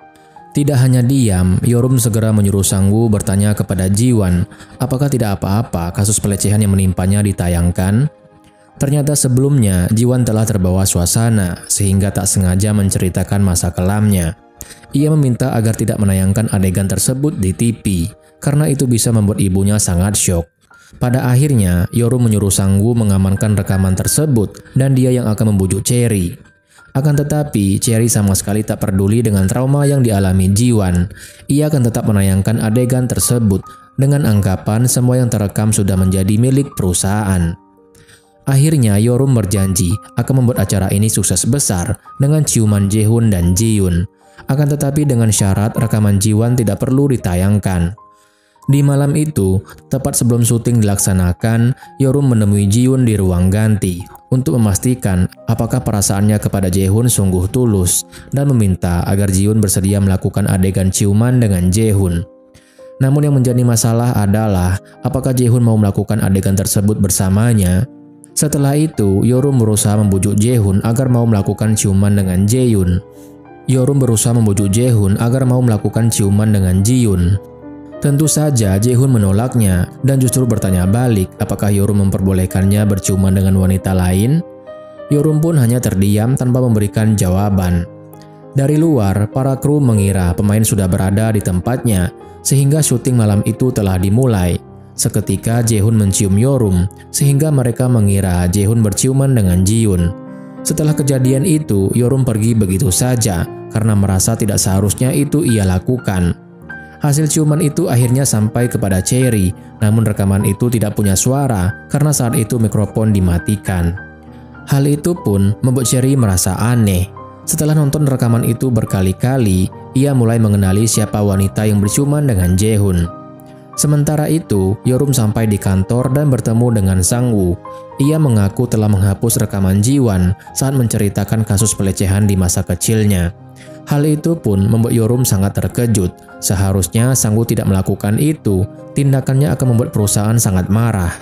Tidak hanya diam, Yorum segera menyuruh Sang-woo bertanya kepada Ji-won, apakah tidak apa-apa kasus pelecehan yang menimpanya ditayangkan. Ternyata sebelumnya, Ji-won telah terbawa suasana, sehingga tak sengaja menceritakan masa kelamnya. Ia meminta agar tidak menayangkan adegan tersebut di TV, karena itu bisa membuat ibunya sangat syok. Pada akhirnya, Yorum menyuruh Sang-woo mengamankan rekaman tersebut dan dia yang akan membujuk Cherry. Akan tetapi, Cherry sama sekali tak peduli dengan trauma yang dialami Ji-won. Ia akan tetap menayangkan adegan tersebut dengan anggapan semua yang terekam sudah menjadi milik perusahaan. Akhirnya, Yorum berjanji akan membuat acara ini sukses besar dengan ciuman Jae-hoon dan Ji-yoon. Akan tetapi dengan syarat rekaman Ji-won tidak perlu ditayangkan. Di malam itu, tepat sebelum syuting dilaksanakan, Yorum menemui Ji-yoon di ruang ganti untuk memastikan apakah perasaannya kepada Jae-hoon sungguh tulus dan meminta agar Ji-yoon bersedia melakukan adegan ciuman dengan Jae-hoon. Namun yang menjadi masalah adalah apakah Jae-hoon mau melakukan adegan tersebut bersamanya. Setelah itu, Yorum berusaha membujuk Jae-hoon agar mau melakukan ciuman dengan Jae-yoon. Yorum berusaha membujuk Jae-hoon agar mau melakukan ciuman dengan Ji-yoon. Tentu saja Jae-hoon menolaknya dan justru bertanya balik apakah Yorum memperbolehkannya berciuman dengan wanita lain. Yorum pun hanya terdiam tanpa memberikan jawaban. Dari luar, para kru mengira pemain sudah berada di tempatnya sehingga syuting malam itu telah dimulai. Seketika Jae-hoon mencium Yorum sehingga mereka mengira Jae-hoon berciuman dengan Ji-yoon. Setelah kejadian itu, Yorum pergi begitu saja karena merasa tidak seharusnya itu ia lakukan. Hasil ciuman itu akhirnya sampai kepada Cherry, namun rekaman itu tidak punya suara karena saat itu mikrofon dimatikan. Hal itu pun membuat Cherry merasa aneh. Setelah nonton rekaman itu berkali-kali, ia mulai mengenali siapa wanita yang berciuman dengan Jae-hoon. Sementara itu, Yorum sampai di kantor dan bertemu dengan Sang-woo. Ia mengaku telah menghapus rekaman Ji-won saat menceritakan kasus pelecehan di masa kecilnya. Hal itu pun membuat Yorum sangat terkejut. Seharusnya Sang-woo tidak melakukan itu, tindakannya akan membuat perusahaan sangat marah.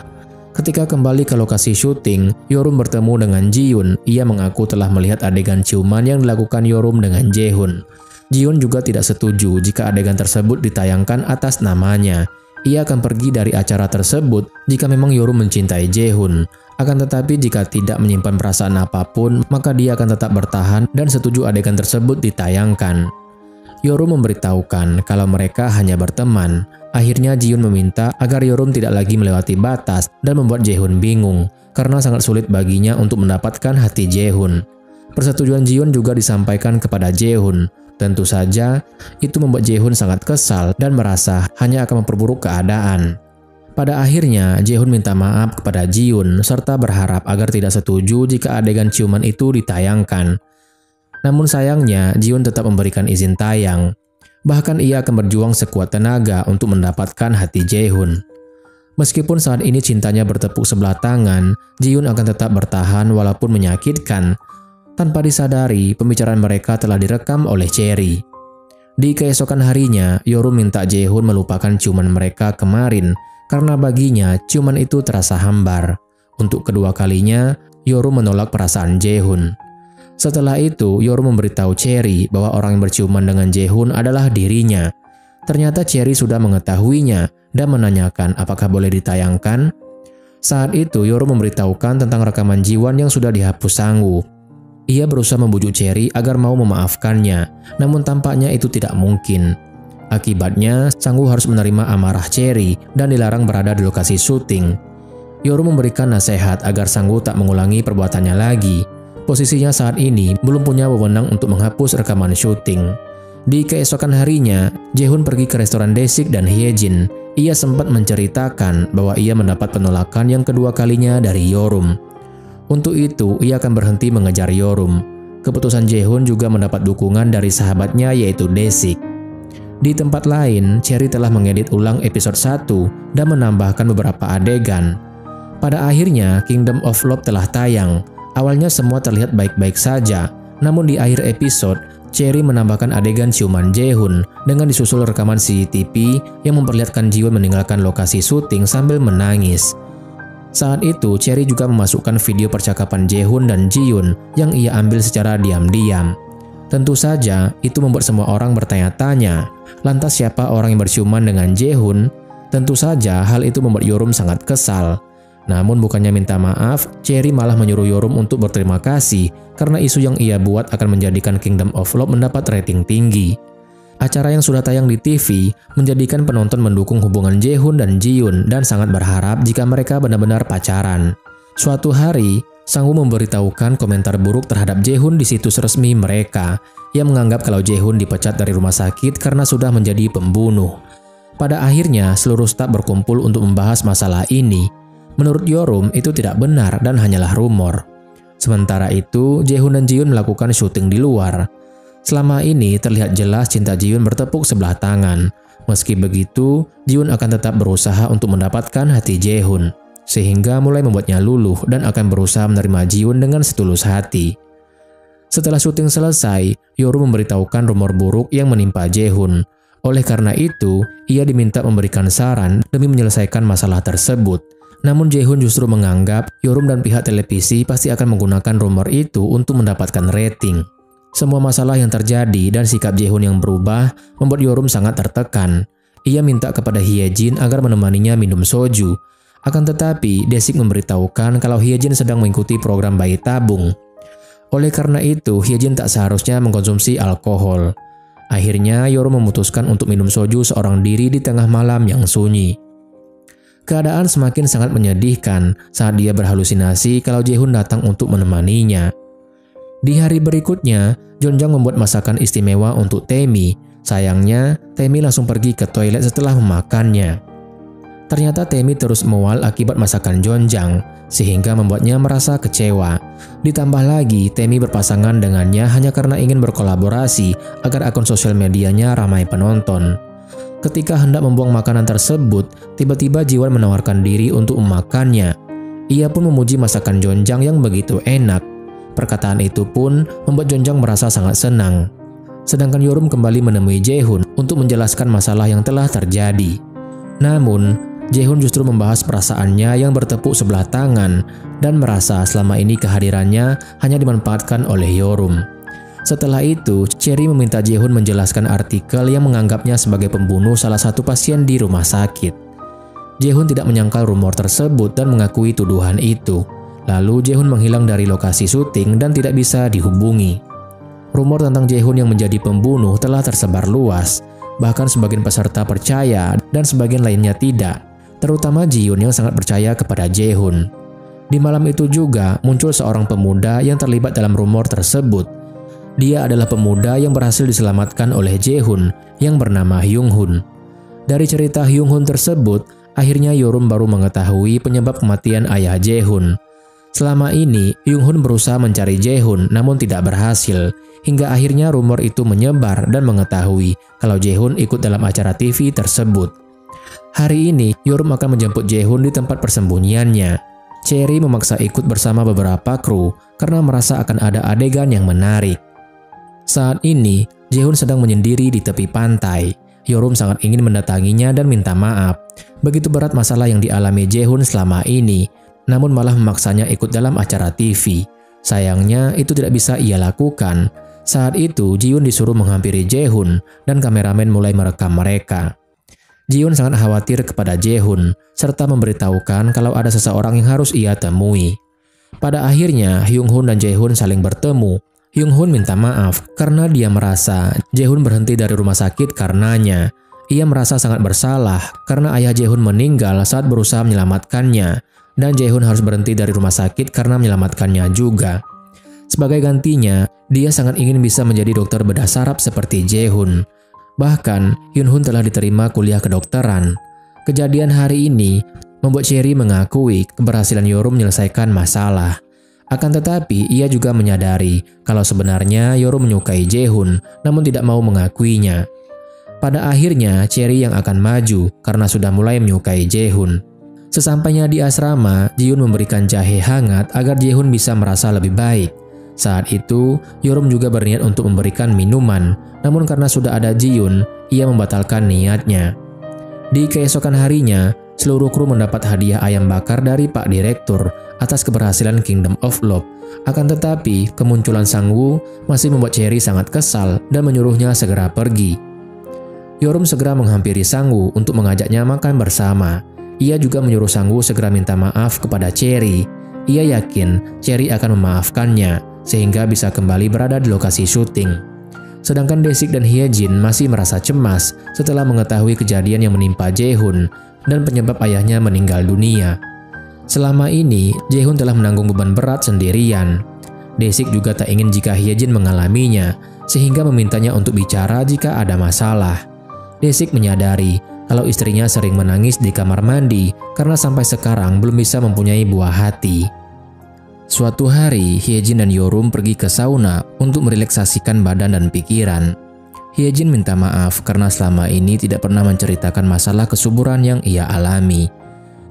Ketika kembali ke lokasi syuting, Yorum bertemu dengan Ji-yoon. Ia mengaku telah melihat adegan ciuman yang dilakukan Yorum dengan Jae-hoon. Ji-yoon juga tidak setuju jika adegan tersebut ditayangkan atas namanya. Ia akan pergi dari acara tersebut jika memang Yorum mencintai Jae-hoon. Akan tetapi jika tidak menyimpan perasaan apapun, maka dia akan tetap bertahan dan setuju adegan tersebut ditayangkan. Yorum memberitahukan kalau mereka hanya berteman. Akhirnya Ji-yoon meminta agar Yorum tidak lagi melewati batas dan membuat Jae-hoon bingung karena sangat sulit baginya untuk mendapatkan hati Jae-hoon. Persetujuan Ji-yoon juga disampaikan kepada Jae-hoon. Tentu saja, itu membuat Jae-hoon sangat kesal dan merasa hanya akan memperburuk keadaan. Pada akhirnya, Jae-hoon minta maaf kepada Ji-yoon serta berharap agar tidak setuju jika adegan ciuman itu ditayangkan. Namun sayangnya, Ji-yoon tetap memberikan izin tayang. Bahkan ia akan berjuang sekuat tenaga untuk mendapatkan hati Jae-hoon. Meskipun saat ini cintanya bertepuk sebelah tangan, Ji-yoon akan tetap bertahan walaupun menyakitkan. Tanpa disadari, pembicaraan mereka telah direkam oleh Cherry. Di keesokan harinya, Yorum minta Jae-hoon melupakan ciuman mereka kemarin karena baginya ciuman itu terasa hambar. Untuk kedua kalinya, Yorum menolak perasaan Jae-hoon. Setelah itu, Yorum memberitahu Cherry bahwa orang yang berciuman dengan Jae-hoon adalah dirinya. Ternyata Cherry sudah mengetahuinya dan menanyakan apakah boleh ditayangkan. Saat itu, Yorum memberitahukan tentang rekaman Ji-won yang sudah dihapus Sang-woo. Ia berusaha membujuk Cherry agar mau memaafkannya, namun tampaknya itu tidak mungkin. Akibatnya, Sang-woo harus menerima amarah Cherry dan dilarang berada di lokasi syuting. Yorum memberikan nasihat agar Sang-woo tak mengulangi perbuatannya lagi. Posisinya saat ini belum punya wewenang untuk menghapus rekaman syuting. Di keesokan harinya, Jae-hoon pergi ke restoran Dae-sik dan Hye-jin. Ia sempat menceritakan bahwa ia mendapat penolakan yang kedua kalinya dari Yorum. Untuk itu, ia akan berhenti mengejar Yorum. Keputusan Jae-hoon juga mendapat dukungan dari sahabatnya yaitu Dae-sik. Di tempat lain, Cherry telah mengedit ulang episode 1 dan menambahkan beberapa adegan. Pada akhirnya, Kingdom of Love telah tayang. Awalnya semua terlihat baik-baik saja, namun di akhir episode, Cherry menambahkan adegan ciuman Jae-hoon dengan disusul rekaman CCTV yang memperlihatkan Ji-won meninggalkan lokasi syuting sambil menangis. Saat itu, Cherry juga memasukkan video percakapan Jae-hoon dan Ji-yoon yang ia ambil secara diam-diam. Tentu saja, itu membuat semua orang bertanya-tanya, lantas siapa orang yang berciuman dengan Jae-hoon? Tentu saja, hal itu membuat Yorum sangat kesal. Namun bukannya minta maaf, Cherry malah menyuruh Yorum untuk berterima kasih karena isu yang ia buat akan menjadikan Kingdom of Love mendapat rating tinggi. Acara yang sudah tayang di TV menjadikan penonton mendukung hubungan Jae-hoon dan Ji-yoon dan sangat berharap jika mereka benar-benar pacaran. Suatu hari, Sang-woo memberitahukan komentar buruk terhadap Jae-hoon di situs resmi mereka. Ia menganggap kalau Jae-hoon dipecat dari rumah sakit karena sudah menjadi pembunuh. Pada akhirnya, seluruh staf berkumpul untuk membahas masalah ini. Menurut Yorum, itu tidak benar dan hanyalah rumor. Sementara itu, Jae-hoon dan Ji-yoon melakukan syuting di luar. Selama ini terlihat jelas cinta Ji-yoon bertepuk sebelah tangan. Meski begitu, Ji-yoon akan tetap berusaha untuk mendapatkan hati Jae-hoon, sehingga mulai membuatnya luluh dan akan berusaha menerima Ji-yoon dengan setulus hati. Setelah syuting selesai, Yorum memberitahukan rumor buruk yang menimpa Jae-hoon. Oleh karena itu, ia diminta memberikan saran demi menyelesaikan masalah tersebut. Namun Jae-hoon justru menganggap Yorum dan pihak televisi pasti akan menggunakan rumor itu untuk mendapatkan rating. Semua masalah yang terjadi dan sikap Jae-hoon yang berubah membuat Yorum sangat tertekan. Ia minta kepada Hye-jin agar menemaninya minum soju. Akan tetapi, Dae-sik memberitahukan kalau Hye-jin sedang mengikuti program bayi tabung. Oleh karena itu, Hye-jin tak seharusnya mengkonsumsi alkohol. Akhirnya, Yorum memutuskan untuk minum soju seorang diri di tengah malam yang sunyi. Keadaan semakin sangat menyedihkan saat dia berhalusinasi kalau Jae-hoon datang untuk menemaninya. Di hari berikutnya, Jeonjang membuat masakan istimewa untuk Taemi. Sayangnya, Taemi langsung pergi ke toilet setelah memakannya. Ternyata Taemi terus mual akibat masakan Jeonjang, sehingga membuatnya merasa kecewa. Ditambah lagi, Taemi berpasangan dengannya hanya karena ingin berkolaborasi agar akun sosial medianya ramai penonton. Ketika hendak membuang makanan tersebut, tiba-tiba Jiwon menawarkan diri untuk memakannya. Ia pun memuji masakan Jeonjang yang begitu enak. Perkataan itu pun membuat Jeonjang merasa sangat senang. Sedangkan Yorum kembali menemui Jaehoon untuk menjelaskan masalah yang telah terjadi. Namun, Jaehoon justru membahas perasaannya yang bertepuk sebelah tangan dan merasa selama ini kehadirannya hanya dimanfaatkan oleh Yorum. Setelah itu, Cherry meminta Jaehoon menjelaskan artikel yang menganggapnya sebagai pembunuh salah satu pasien di rumah sakit. Jaehoon tidak menyangkal rumor tersebut dan mengakui tuduhan itu. Lalu Jaehoon menghilang dari lokasi syuting dan tidak bisa dihubungi. Rumor tentang Jaehoon yang menjadi pembunuh telah tersebar luas, bahkan sebagian peserta percaya dan sebagian lainnya tidak, terutama Jiyoon yang sangat percaya kepada Jaehoon. Di malam itu juga muncul seorang pemuda yang terlibat dalam rumor tersebut. Dia adalah pemuda yang berhasil diselamatkan oleh Jaehoon yang bernama Hyung-hun. Dari cerita Hyung-hun tersebut, akhirnya Yorum baru mengetahui penyebab kematian ayah Jaehoon. Selama ini, Hyung-hun berusaha mencari Jaehoon namun tidak berhasil, hingga akhirnya rumor itu menyebar dan mengetahui kalau Jaehoon ikut dalam acara TV tersebut. Hari ini, Yorum akan menjemput Jaehoon di tempat persembunyiannya. Cherry memaksa ikut bersama beberapa kru karena merasa akan ada adegan yang menarik. Saat ini, Jaehoon sedang menyendiri di tepi pantai. Yorum sangat ingin mendatanginya dan minta maaf. Begitu berat masalah yang dialami Jaehoon selama ini, namun malah memaksanya ikut dalam acara TV. Sayangnya, itu tidak bisa ia lakukan. Saat itu, Jiyoon disuruh menghampiri Jaehoon dan kameramen mulai merekam mereka. Jiyoon sangat khawatir kepada Jaehoon, serta memberitahukan kalau ada seseorang yang harus ia temui. Pada akhirnya, Hyung-hun dan Jaehoon saling bertemu. Hyung-hun minta maaf karena dia merasa Jaehoon berhenti dari rumah sakit karenanya. Ia merasa sangat bersalah karena ayah Jaehoon meninggal saat berusaha menyelamatkannya, dan Jaehoon harus berhenti dari rumah sakit karena menyelamatkannya juga. Sebagai gantinya, dia sangat ingin bisa menjadi dokter bedah saraf seperti Jaehoon. Bahkan, Hyun-hun telah diterima kuliah kedokteran. Kejadian hari ini membuat Cherry mengakui keberhasilan Yorum menyelesaikan masalah. Akan tetapi, ia juga menyadari kalau sebenarnya Yorum menyukai Jaehoon, namun tidak mau mengakuinya. Pada akhirnya, Cherry yang akan maju karena sudah mulai menyukai Jaehoon. Sesampainya di asrama, Jiyoon memberikan jahe hangat agar Jaehoon bisa merasa lebih baik. Saat itu, Yorum juga berniat untuk memberikan minuman, namun karena sudah ada Jiyoon, ia membatalkan niatnya. Di keesokan harinya, seluruh kru mendapat hadiah ayam bakar dari Pak Direktur atas keberhasilan Kingdom of Love. Akan tetapi, kemunculan Sang-woo masih membuat Cherry sangat kesal dan menyuruhnya segera pergi. Yorum segera menghampiri Sang-woo untuk mengajaknya makan bersama. Ia juga menyuruh Sang-woo segera minta maaf kepada Cherry. Ia yakin Cherry akan memaafkannya, sehingga bisa kembali berada di lokasi syuting. Sedangkan Daesik dan Hyejin masih merasa cemas setelah mengetahui kejadian yang menimpa Jaehoon dan penyebab ayahnya meninggal dunia. Selama ini, Jaehoon telah menanggung beban berat sendirian. Daesik juga tak ingin jika Hyejin mengalaminya, sehingga memintanya untuk bicara jika ada masalah. Daesik menyadari kalau istrinya sering menangis di kamar mandi karena sampai sekarang belum bisa mempunyai buah hati. Suatu hari, Hyejin dan Yorum pergi ke sauna untuk merelaksasikan badan dan pikiran. Hyejin minta maaf karena selama ini tidak pernah menceritakan masalah kesuburan yang ia alami.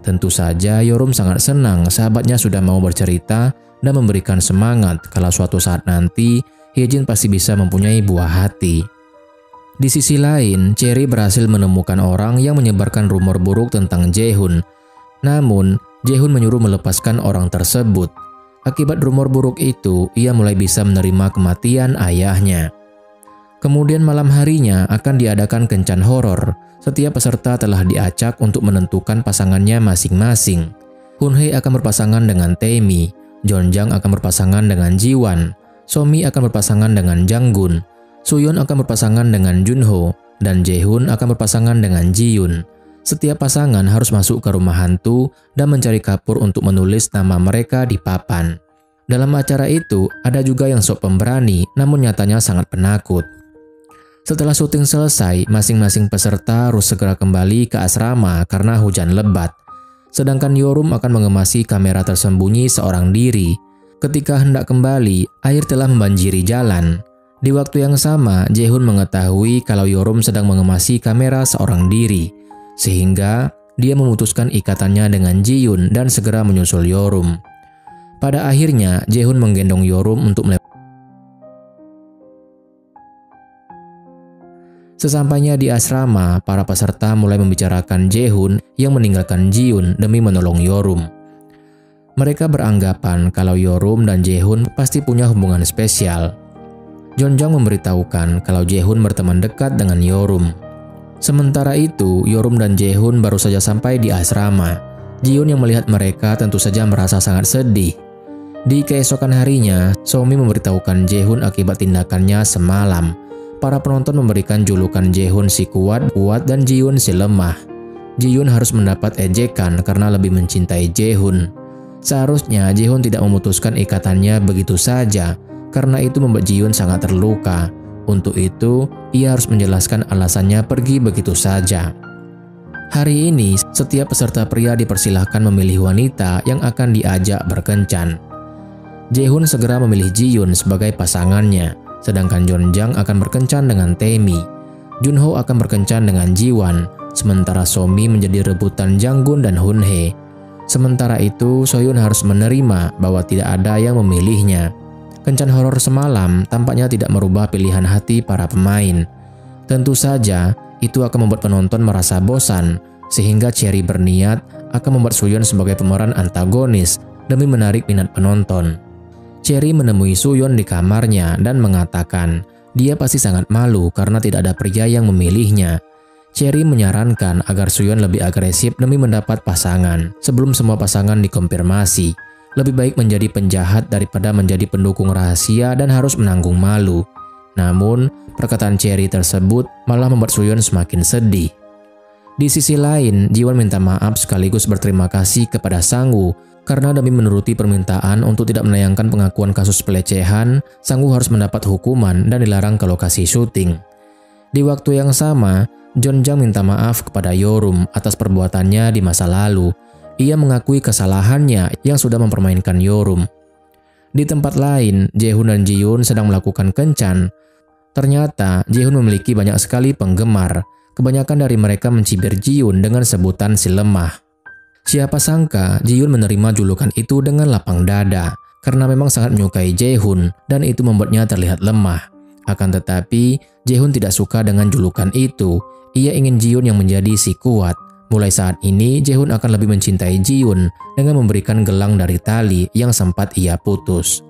Tentu saja Yorum sangat senang sahabatnya sudah mau bercerita dan memberikan semangat kalau suatu saat nanti Hyejin pasti bisa mempunyai buah hati. Di sisi lain, Cherry berhasil menemukan orang yang menyebarkan rumor buruk tentang Jaehoon. Namun, Jaehoon menyuruh melepaskan orang tersebut. Akibat rumor buruk itu, ia mulai bisa menerima kematian ayahnya. Kemudian malam harinya akan diadakan kencan horor. Setiap peserta telah diacak untuk menentukan pasangannya masing-masing. Hoon-hye akan berpasangan dengan Taemi, Jeonjang akan berpasangan dengan Jiwan, Somi akan berpasangan dengan Janggun, Suyeon akan berpasangan dengan Junho, dan Jaehoon akan berpasangan dengan Jiyoon. Setiap pasangan harus masuk ke rumah hantu dan mencari kapur untuk menulis nama mereka di papan. Dalam acara itu, ada juga yang sok pemberani namun nyatanya sangat penakut. Setelah syuting selesai, masing-masing peserta harus segera kembali ke asrama karena hujan lebat. Sedangkan Yorum akan mengemasi kamera tersembunyi seorang diri. Ketika hendak kembali, air telah membanjiri jalan. Di waktu yang sama, Jae-hoon mengetahui kalau Yorum sedang mengemasi kamera seorang diri, sehingga dia memutuskan ikatannya dengan Ji-yoon dan segera menyusul Yorum. Pada akhirnya, Jae-hoon menggendong Yorum untuk Sesampainya di asrama, para peserta mulai membicarakan Jae-hoon yang meninggalkan Ji-yoon demi menolong Yorum. Mereka beranggapan kalau Yorum dan Jae-hoon pasti punya hubungan spesial. Jeonjang memberitahukan kalau Jae-hoon berteman dekat dengan Yorum. Sementara itu, Yorum dan Jae-hoon baru saja sampai di asrama. Ji-yoon yang melihat mereka tentu saja merasa sangat sedih. Di keesokan harinya, Somi memberitahukan Jae-hoon akibat tindakannya semalam. Para penonton memberikan julukan Jae-hoon si kuat dan Ji-yoon si lemah. Ji-yoon harus mendapat ejekan karena lebih mencintai Jae-hoon. Seharusnya Jae-hoon tidak memutuskan ikatannya begitu saja, karena itu membuat Ji-yoon sangat terluka. Untuk itu, ia harus menjelaskan alasannya pergi begitu saja. Hari ini, setiap peserta pria dipersilahkan memilih wanita yang akan diajak berkencan. Jae-hoon segera memilih Ji-yoon sebagai pasangannya, sedangkan Jeonjang akan berkencan dengan Taemi. Junho akan berkencan dengan Ji-wan, sementara Somi menjadi rebutan Janggun dan Hunhye. Sementara itu, Soyun harus menerima bahwa tidak ada yang memilihnya. Kencan horor semalam tampaknya tidak merubah pilihan hati para pemain. Tentu saja, itu akan membuat penonton merasa bosan, sehingga Cherry berniat akan membuat Soyun sebagai pemeran antagonis demi menarik minat penonton. Cherry menemui Soyun di kamarnya dan mengatakan dia pasti sangat malu karena tidak ada pria yang memilihnya. Cherry menyarankan agar Soyun lebih agresif demi mendapat pasangan sebelum semua pasangan dikonfirmasi. Lebih baik menjadi penjahat daripada menjadi pendukung rahasia dan harus menanggung malu. Namun, perkataan Cherry tersebut malah membuat Soyun semakin sedih. Di sisi lain, Ji-wan minta maaf sekaligus berterima kasih kepada Sang-woo karena demi menuruti permintaan untuk tidak menayangkan pengakuan kasus pelecehan, Sang-woo harus mendapat hukuman dan dilarang ke lokasi syuting. Di waktu yang sama, Jeonjang minta maaf kepada Yorum atas perbuatannya di masa lalu. Ia mengakui kesalahannya yang sudah mempermainkan Yorum. Di tempat lain, Jae-hoon dan Ji-yoon sedang melakukan kencan. Ternyata, Jae-hoon memiliki banyak sekali penggemar. Kebanyakan dari mereka mencibir Ji-yoon dengan sebutan si lemah. Siapa sangka Ji-yoon menerima julukan itu dengan lapang dada, karena memang sangat menyukai Jae-hoon dan itu membuatnya terlihat lemah. Akan tetapi, Jae-hoon tidak suka dengan julukan itu. Ia ingin Ji-yoon yang menjadi si kuat. Mulai saat ini, Jae-hoon akan lebih mencintai Ji-yoon dengan memberikan gelang dari tali yang sempat ia putus.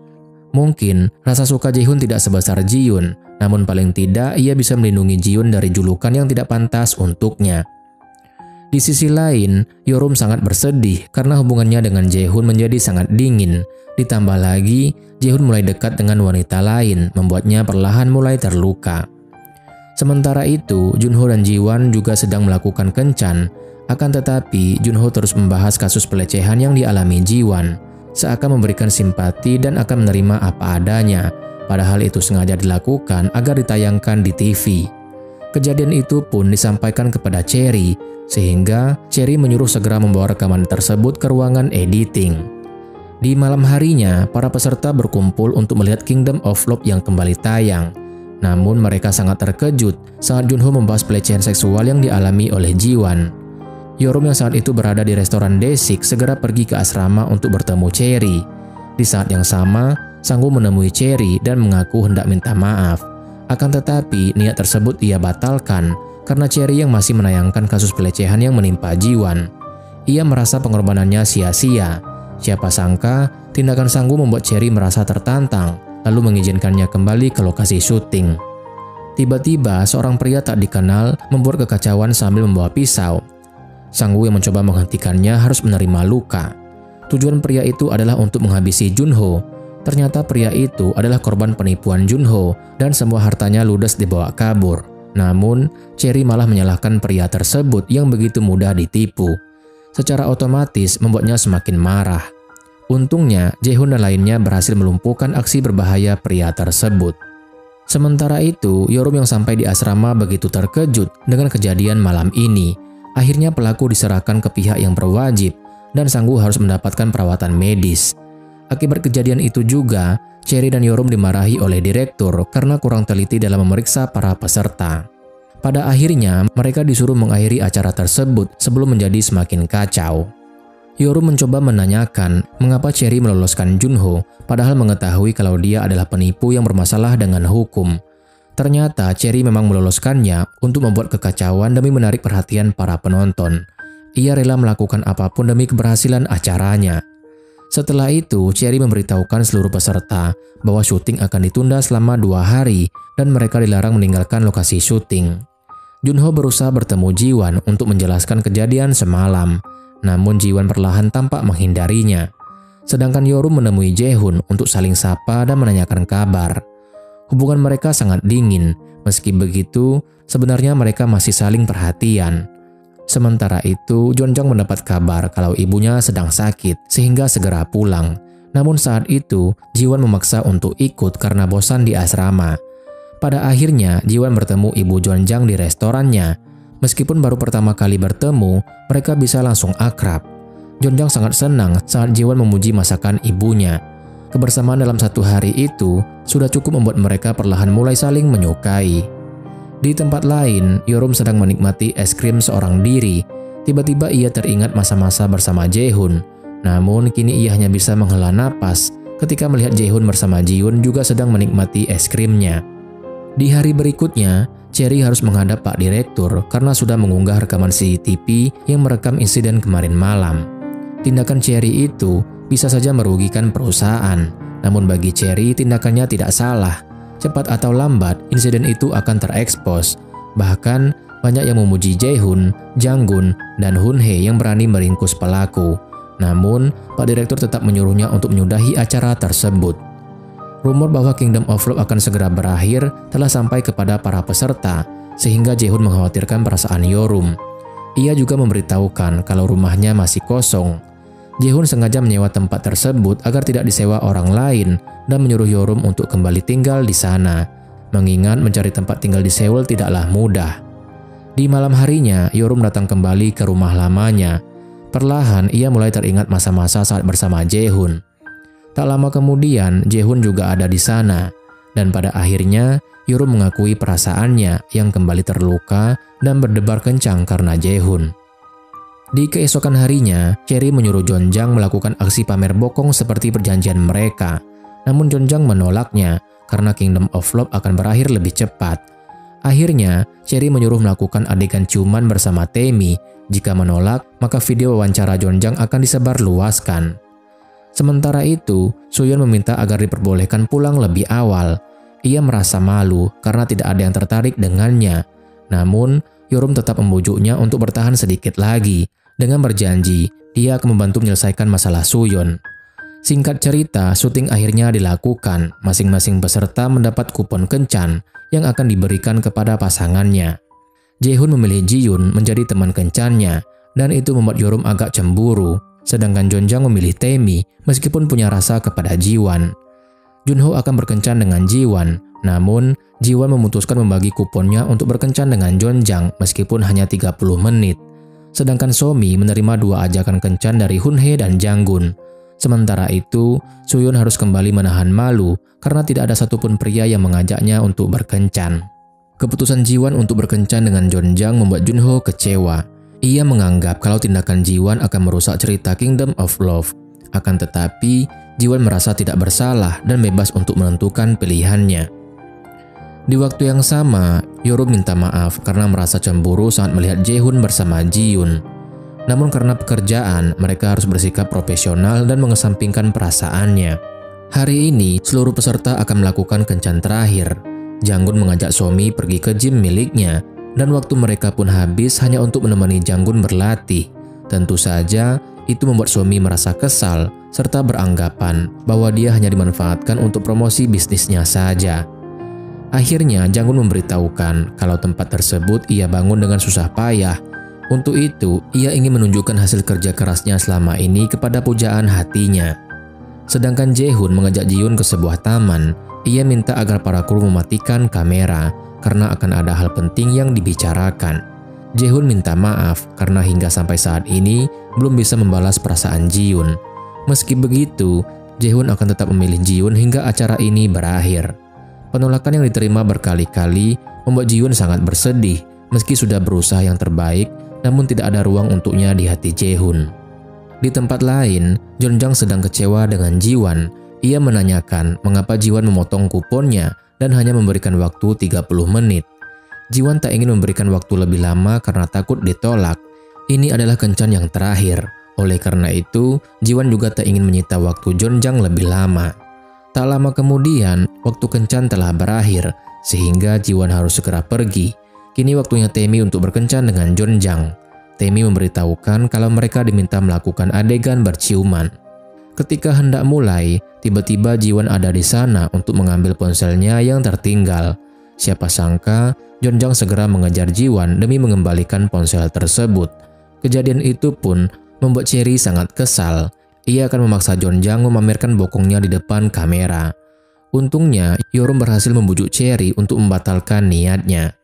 Mungkin rasa suka Jae-hoon tidak sebesar Ji-yoon, namun paling tidak ia bisa melindungi Ji-yoon dari julukan yang tidak pantas untuknya. Di sisi lain, Yorum sangat bersedih karena hubungannya dengan Jae-hoon menjadi sangat dingin. Ditambah lagi, Jae-hoon mulai dekat dengan wanita lain, membuatnya perlahan mulai terluka. Sementara itu, Junho dan Ji-wan juga sedang melakukan kencan. Akan tetapi, Junho terus membahas kasus pelecehan yang dialami Ji-wan, seakan memberikan simpati dan akan menerima apa adanya. Padahal itu sengaja dilakukan agar ditayangkan di TV. Kejadian itu pun disampaikan kepada Cherry, sehingga Cherry menyuruh segera membawa rekaman tersebut ke ruangan editing. Di malam harinya, para peserta berkumpul untuk melihat Kingdom of Love yang kembali tayang. Namun mereka sangat terkejut saat Junho membahas pelecehan seksual yang dialami oleh Ji-wan. Yorum yang saat itu berada di restoran Daesik segera pergi ke asrama untuk bertemu Cherry. Di saat yang sama, Sang-woo menemui Cherry dan mengaku hendak minta maaf. Akan tetapi, niat tersebut ia batalkan karena Cherry yang masih menayangkan kasus pelecehan yang menimpa Ji-wan. Ia merasa pengorbanannya sia-sia. Siapa sangka, tindakan Sang-woo membuat Cherry merasa tertantang, lalu mengizinkannya kembali ke lokasi syuting. Tiba-tiba, seorang pria tak dikenal membuat kekacauan sambil membawa pisau. Sang-woo yang mencoba menghentikannya harus menerima luka. Tujuan pria itu adalah untuk menghabisi Junho. Ternyata pria itu adalah korban penipuan Junho dan semua hartanya ludes dibawa kabur. Namun, Cherry malah menyalahkan pria tersebut yang begitu mudah ditipu. Secara otomatis membuatnya semakin marah. Untungnya, Jae-hoon dan lainnya berhasil melumpuhkan aksi berbahaya pria tersebut. Sementara itu, Yorum yang sampai di asrama begitu terkejut dengan kejadian malam ini. Akhirnya pelaku diserahkan ke pihak yang berwajib dan Sang Woo harus mendapatkan perawatan medis. Akibat kejadian itu juga, Cherry dan Yorum dimarahi oleh direktur karena kurang teliti dalam memeriksa para peserta. Pada akhirnya, mereka disuruh mengakhiri acara tersebut sebelum menjadi semakin kacau. Yorum mencoba menanyakan mengapa Cherry meloloskan Junho, padahal mengetahui kalau dia adalah penipu yang bermasalah dengan hukum. Ternyata Cherry memang meloloskannya untuk membuat kekacauan demi menarik perhatian para penonton. Ia rela melakukan apapun demi keberhasilan acaranya. Setelah itu, Cherry memberitahukan seluruh peserta bahwa syuting akan ditunda selama 2 hari dan mereka dilarang meninggalkan lokasi syuting. Junho berusaha bertemu Jiwon untuk menjelaskan kejadian semalam. Namun Jiwon perlahan tampak menghindarinya. Sedangkan Yorum menemui Jaehoon untuk saling sapa dan menanyakan kabar. Hubungan mereka sangat dingin. Meski begitu, sebenarnya mereka masih saling perhatian. Sementara itu, Jonjang mendapat kabar kalau ibunya sedang sakit sehingga segera pulang. Namun saat itu, Jiwon memaksa untuk ikut karena bosan di asrama. Pada akhirnya, Jiwon bertemu ibu Jonjang di restorannya. Meskipun baru pertama kali bertemu, mereka bisa langsung akrab. Jonjang sangat senang saat Jiwon memuji masakan ibunya. Kebersamaan dalam 1 hari itu sudah cukup membuat mereka perlahan mulai saling menyukai. Di tempat lain, Yorum sedang menikmati es krim seorang diri. Tiba-tiba ia teringat masa-masa bersama Jaehoon. Namun kini ia hanya bisa menghela napas ketika melihat Jaehoon bersama Jiwon juga sedang menikmati es krimnya. Di hari berikutnya, Cherry harus menghadap Pak Direktur karena sudah mengunggah rekaman CCTV yang merekam insiden kemarin malam. Tindakan Cherry itu bisa saja merugikan perusahaan, namun bagi Cherry tindakannya tidak salah. Cepat atau lambat, insiden itu akan terekspos. Bahkan, banyak yang memuji Jaehoon, Janggun, dan Hoonhae yang berani meringkus pelaku. Namun, Pak Direktur tetap menyuruhnya untuk menyudahi acara tersebut. Rumor bahwa Kingdom of Love akan segera berakhir telah sampai kepada para peserta, sehingga Jaehoon mengkhawatirkan perasaan Yorum. Ia juga memberitahukan kalau rumahnya masih kosong. Jaehoon sengaja menyewa tempat tersebut agar tidak disewa orang lain dan menyuruh Yorum untuk kembali tinggal di sana, mengingat mencari tempat tinggal di Seoul tidaklah mudah. Di malam harinya, Yorum datang kembali ke rumah lamanya. Perlahan, ia mulai teringat masa-masa saat bersama Jaehoon. Tak lama kemudian, Jaehoon juga ada di sana, dan pada akhirnya Yorum mengakui perasaannya yang kembali terluka dan berdebar kencang karena Jaehoon. Di keesokan harinya, Cherry menyuruh Jonjang melakukan aksi pamer bokong seperti perjanjian mereka, namun Jonjang menolaknya karena Kingdom of Love akan berakhir lebih cepat. Akhirnya, Cherry menyuruh melakukan adegan ciuman bersama Taemi. Jika menolak, maka video wawancara Jonjang akan disebarluaskan. Sementara itu, Suyeon meminta agar diperbolehkan pulang lebih awal. Ia merasa malu karena tidak ada yang tertarik dengannya. Namun, Yorum tetap membujuknya untuk bertahan sedikit lagi. Dengan berjanji, dia akan membantu menyelesaikan masalah Suyeon. Singkat cerita, syuting akhirnya dilakukan. Masing-masing peserta mendapat kupon kencan yang akan diberikan kepada pasangannya. Jaehoon memilih Jiyoon menjadi teman kencannya, dan itu membuat Yorum agak cemburu. Sedangkan Jonjang memilih Taemi meskipun punya rasa kepada Jiwon. Junho akan berkencan dengan Jiwon, namun Jiwon memutuskan membagi kuponnya untuk berkencan dengan Jonjang meskipun hanya 30 menit. Sedangkan Somi menerima 2 ajakan kencan dari Hoonhae dan Janggun. Sementara itu, Suyeon harus kembali menahan malu karena tidak ada satupun pria yang mengajaknya untuk berkencan. Keputusan Jiwon untuk berkencan dengan Jonjang membuat Junho kecewa. Ia menganggap kalau tindakan Jiwon akan merusak cerita Kingdom of Love. Akan tetapi, Jiwon merasa tidak bersalah dan bebas untuk menentukan pilihannya. Di waktu yang sama, Yorum minta maaf karena merasa cemburu saat melihat Jaehoon bersama Jiyoon. Namun karena pekerjaan, mereka harus bersikap profesional dan mengesampingkan perasaannya. Hari ini, seluruh peserta akan melakukan kencan terakhir. Janggun mengajak Somi pergi ke gym miliknya, dan waktu mereka pun habis hanya untuk menemani Janggun berlatih. Tentu saja, itu membuat Somi merasa kesal, serta beranggapan bahwa dia hanya dimanfaatkan untuk promosi bisnisnya saja. Akhirnya, Janggun memberitahukan kalau tempat tersebut ia bangun dengan susah payah. Untuk itu, ia ingin menunjukkan hasil kerja kerasnya selama ini kepada pujaan hatinya. Sedangkan Jae-hoon mengajak Ji-yoon ke sebuah taman. Ia minta agar para kru mematikan kamera karena akan ada hal penting yang dibicarakan. Jae-hoon minta maaf karena hingga sampai saat ini belum bisa membalas perasaan Ji-yoon. Meski begitu, Jae-hoon akan tetap memilih Ji-yoon hingga acara ini berakhir. Penolakan yang diterima berkali-kali membuat Ji-yoon sangat bersedih meski sudah berusaha yang terbaik, namun tidak ada ruang untuknya di hati Jae-hoon. Di tempat lain, Jeonjang sedang kecewa dengan Ji-won. Ia menanyakan mengapa Ji-won memotong kuponnya dan hanya memberikan waktu 30 menit. Ji-won tak ingin memberikan waktu lebih lama karena takut ditolak. Ini adalah kencan yang terakhir. Oleh karena itu, Ji-won juga tak ingin menyita waktu Jeonjang lebih lama. Tak lama kemudian, waktu kencan telah berakhir, sehingga Ji-won harus segera pergi. Kini waktunya Tae-mi untuk berkencan dengan Jeonjang. Tae-mi memberitahukan kalau mereka diminta melakukan adegan berciuman. Ketika hendak mulai, tiba-tiba Ji-won ada di sana untuk mengambil ponselnya yang tertinggal. Siapa sangka, Jeonjang segera mengejar Ji-won demi mengembalikan ponsel tersebut. Kejadian itu pun membuat Cherry sangat kesal. Ia akan memaksa Jeonjang memamerkan bokongnya di depan kamera. Untungnya, Yeorum berhasil membujuk Cherry untuk membatalkan niatnya.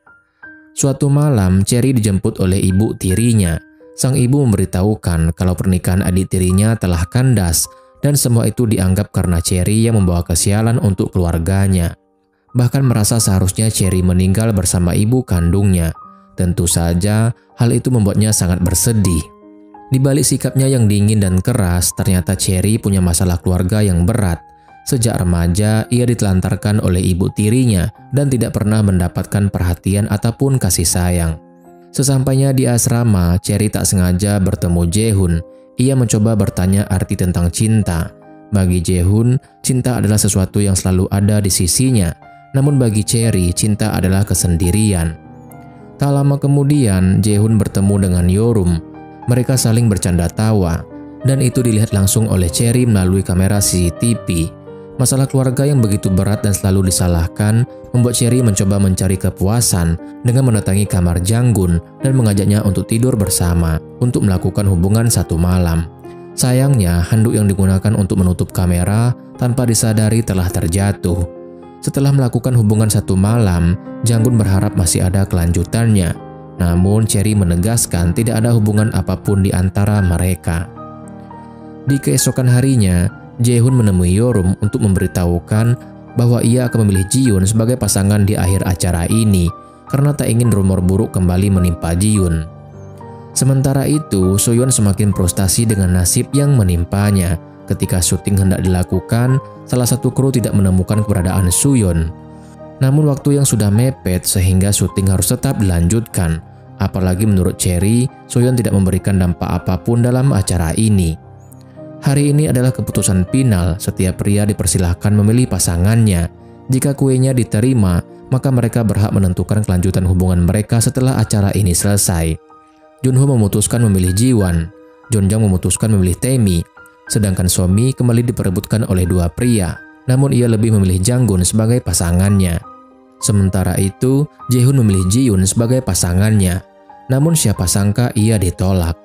Suatu malam, Cherry dijemput oleh ibu tirinya. Sang ibu memberitahukan kalau pernikahan adik tirinya telah kandas dan semua itu dianggap karena Cherry yang membawa kesialan untuk keluarganya. Bahkan merasa seharusnya Cherry meninggal bersama ibu kandungnya. Tentu saja, hal itu membuatnya sangat bersedih. Di balik sikapnya yang dingin dan keras, ternyata Cherry punya masalah keluarga yang berat. Sejak remaja, ia ditelantarkan oleh ibu tirinya dan tidak pernah mendapatkan perhatian ataupun kasih sayang. Sesampainya di asrama, Cherry tak sengaja bertemu Jae-hoon. Ia mencoba bertanya arti tentang cinta. Bagi Jae-hoon, cinta adalah sesuatu yang selalu ada di sisinya. Namun bagi Cherry, cinta adalah kesendirian. Tak lama kemudian, Jae-hoon bertemu dengan Yeorum. Mereka saling bercanda tawa, dan itu dilihat langsung oleh Cherry melalui kamera CCTV. Masalah keluarga yang begitu berat dan selalu disalahkan membuat Cherry mencoba mencari kepuasan dengan mendatangi kamar Janggun dan mengajaknya untuk tidur bersama untuk melakukan hubungan satu malam. Sayangnya, handuk yang digunakan untuk menutup kamera tanpa disadari telah terjatuh. Setelah melakukan hubungan satu malam, Janggun berharap masih ada kelanjutannya. Namun Cherry menegaskan tidak ada hubungan apapun di antara mereka. Di keesokan harinya, Jae-hoon menemui Yeorum untuk memberitahukan bahwa ia akan memilih Ji-yoon sebagai pasangan di akhir acara ini karena tak ingin rumor buruk kembali menimpa Ji-yoon. Sementara itu, So-yeon semakin frustasi dengan nasib yang menimpanya. Ketika syuting hendak dilakukan, salah satu kru tidak menemukan keberadaan So-yeon. Namun waktu yang sudah mepet sehingga syuting harus tetap dilanjutkan. Apalagi menurut Cherry, So-yeon tidak memberikan dampak apapun dalam acara ini. Hari ini adalah keputusan final, setiap pria dipersilahkan memilih pasangannya. Jika kuenya diterima, maka mereka berhak menentukan kelanjutan hubungan mereka setelah acara ini selesai. Junho memutuskan memilih Ji-won, Jeonjang memutuskan memilih Tae-mi, sedangkan So-mi kembali diperebutkan oleh dua pria, namun ia lebih memilih Janggun sebagai pasangannya. Sementara itu, Jae-hoon memilih Ji-yoon sebagai pasangannya, namun siapa sangka ia ditolak.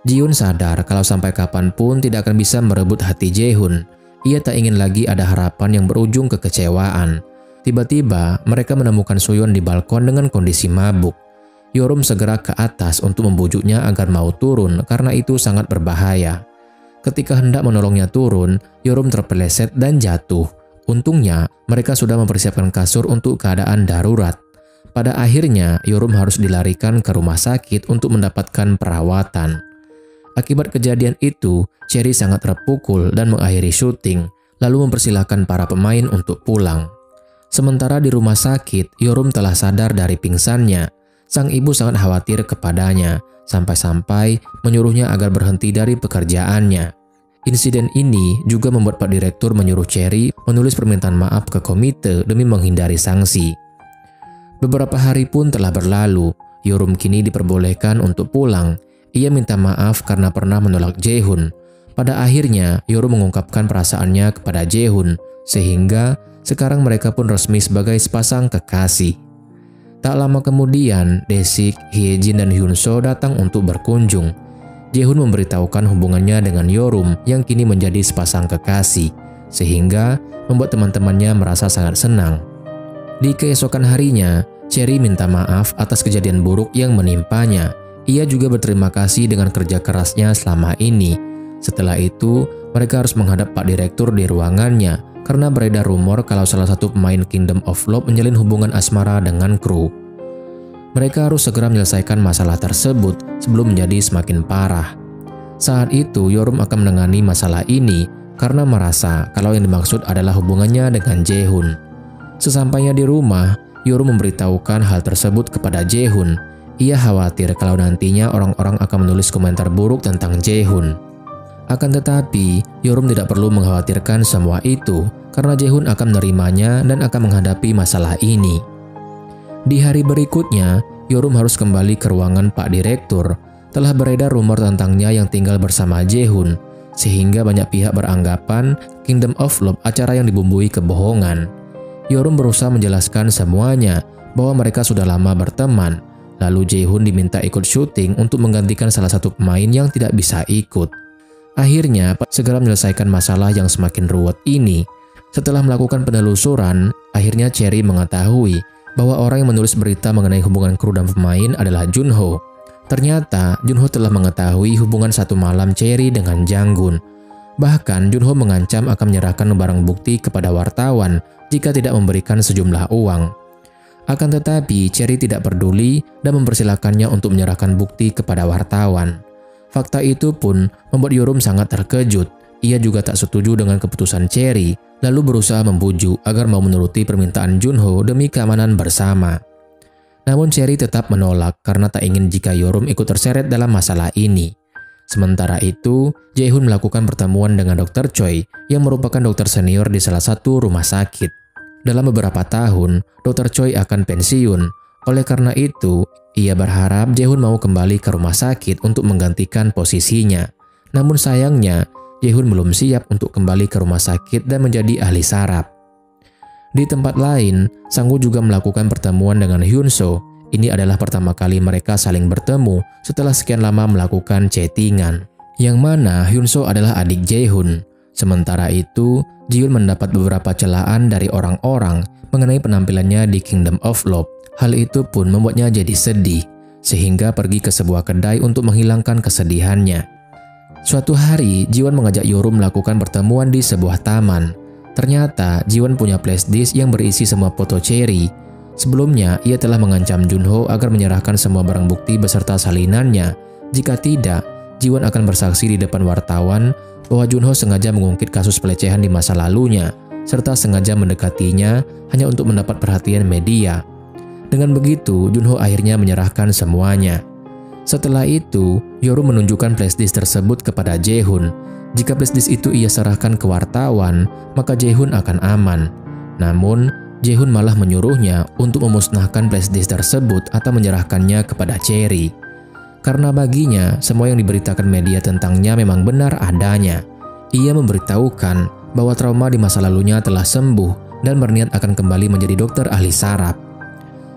Ji-yoon sadar kalau sampai kapanpun tidak akan bisa merebut hati Jae-hoon. Ia tak ingin lagi ada harapan yang berujung kekecewaan. Tiba-tiba mereka menemukan So-yeon di balkon dengan kondisi mabuk. Yeorum segera ke atas untuk membujuknya agar mau turun karena itu sangat berbahaya. Ketika hendak menolongnya turun, Yeorum terpeleset dan jatuh. Untungnya mereka sudah mempersiapkan kasur untuk keadaan darurat. Pada akhirnya Yeorum harus dilarikan ke rumah sakit untuk mendapatkan perawatan. Akibat kejadian itu, Cherry sangat terpukul dan mengakhiri syuting, lalu mempersilahkan para pemain untuk pulang. Sementara di rumah sakit, Yeorum telah sadar dari pingsannya. Sang ibu sangat khawatir kepadanya, sampai-sampai menyuruhnya agar berhenti dari pekerjaannya. Insiden ini juga membuat Pak Direktur menyuruh Cherry menulis permintaan maaf ke komite demi menghindari sanksi. Beberapa hari pun telah berlalu, Yeorum kini diperbolehkan untuk pulang. Ia minta maaf karena pernah menolak Jae-hoon. Pada akhirnya, Yeorum mengungkapkan perasaannya kepada Jae-hoon, sehingga sekarang mereka pun resmi sebagai sepasang kekasih. Tak lama kemudian, Dae-sik, Hye-jin, dan Hyun-soo datang untuk berkunjung. Jae-hun memberitahukan hubungannya dengan Yorum yang kini menjadi sepasang kekasih, sehingga membuat teman-temannya merasa sangat senang. Di keesokan harinya, Cherry minta maaf atas kejadian buruk yang menimpanya. Ia juga berterima kasih dengan kerja kerasnya selama ini. Setelah itu, mereka harus menghadap Pak Direktur di ruangannya karena beredar rumor kalau salah satu pemain Kingdom of Love menjalin hubungan asmara dengan kru. Mereka harus segera menyelesaikan masalah tersebut sebelum menjadi semakin parah. Saat itu, Yorum akan menangani masalah ini karena merasa kalau yang dimaksud adalah hubungannya dengan Jae-hun. Sesampainya di rumah, Yorum memberitahukan hal tersebut kepada Jae-hun. Ia khawatir kalau nantinya orang-orang akan menulis komentar buruk tentang Jae-hun. Akan tetapi, Yorum tidak perlu mengkhawatirkan semua itu karena Jae-hun akan menerimanya dan akan menghadapi masalah ini. Di hari berikutnya, Yorum harus kembali ke ruangan Pak Direktur. Telah beredar rumor tentangnya yang tinggal bersama Jae-hun, sehingga banyak pihak beranggapan Kingdom of Love acara yang dibumbui kebohongan. Yorum berusaha menjelaskan semuanya bahwa mereka sudah lama berteman. Lalu Jae-hun diminta ikut syuting untuk menggantikan salah satu pemain yang tidak bisa ikut. Akhirnya, segera menyelesaikan masalah yang semakin ruwet ini. Setelah melakukan penelusuran, akhirnya Cherry mengetahui bahwa orang yang menulis berita mengenai hubungan kru dan pemain adalah Junho. Ternyata, Junho telah mengetahui hubungan satu malam Cherry dengan Janggun. Bahkan, Junho mengancam akan menyerahkan barang bukti kepada wartawan jika tidak memberikan sejumlah uang. Akan tetapi, Cherry tidak peduli dan mempersilahkannya untuk menyerahkan bukti kepada wartawan. Fakta itu pun membuat Yorum sangat terkejut. Ia juga tak setuju dengan keputusan Cherry, lalu berusaha membujuk agar mau menuruti permintaan Junho demi keamanan bersama. Namun Cherry tetap menolak karena tak ingin jika Yorum ikut terseret dalam masalah ini. Sementara itu, Jae-hun melakukan pertemuan dengan Dr. Choi yang merupakan dokter senior di salah satu rumah sakit. Dalam beberapa tahun, Dr. Choi akan pensiun. Oleh karena itu, ia berharap Jae-hun mau kembali ke rumah sakit untuk menggantikan posisinya. Namun sayangnya, Jae-hun belum siap untuk kembali ke rumah sakit dan menjadi ahli saraf. Di tempat lain, Sang-woo juga melakukan pertemuan dengan Hyun-soo. Ini adalah pertama kali mereka saling bertemu setelah sekian lama melakukan chattingan. Yang mana Hyun-soo adalah adik Jae-hun. Sementara itu, Ji-yoon mendapat beberapa celaan dari orang-orang mengenai penampilannya di Kingdom of Love. Hal itu pun membuatnya jadi sedih, sehingga pergi ke sebuah kedai untuk menghilangkan kesedihannya. Suatu hari, Ji-won mengajak Yorum melakukan pertemuan di sebuah taman. Ternyata, Ji-won punya flashdisk yang berisi semua foto Cherry. Sebelumnya, ia telah mengancam Junho agar menyerahkan semua barang bukti beserta salinannya. Jika tidak, Ji-won akan bersaksi di depan wartawan bahwa Junho sengaja mengungkit kasus pelecehan di masa lalunya, serta sengaja mendekatinya hanya untuk mendapat perhatian media. Dengan begitu, Junho akhirnya menyerahkan semuanya. Setelah itu, Yorum menunjukkan flashdisk tersebut kepada Jae-hun. Jika flashdisk itu ia serahkan ke wartawan, maka Jae-hun akan aman. Namun, Jae-hun malah menyuruhnya untuk memusnahkan flashdisk tersebut atau menyerahkannya kepada Cherry. Karena baginya, semua yang diberitakan media tentangnya memang benar adanya. Ia memberitahukan bahwa trauma di masa lalunya telah sembuh dan berniat akan kembali menjadi dokter ahli saraf.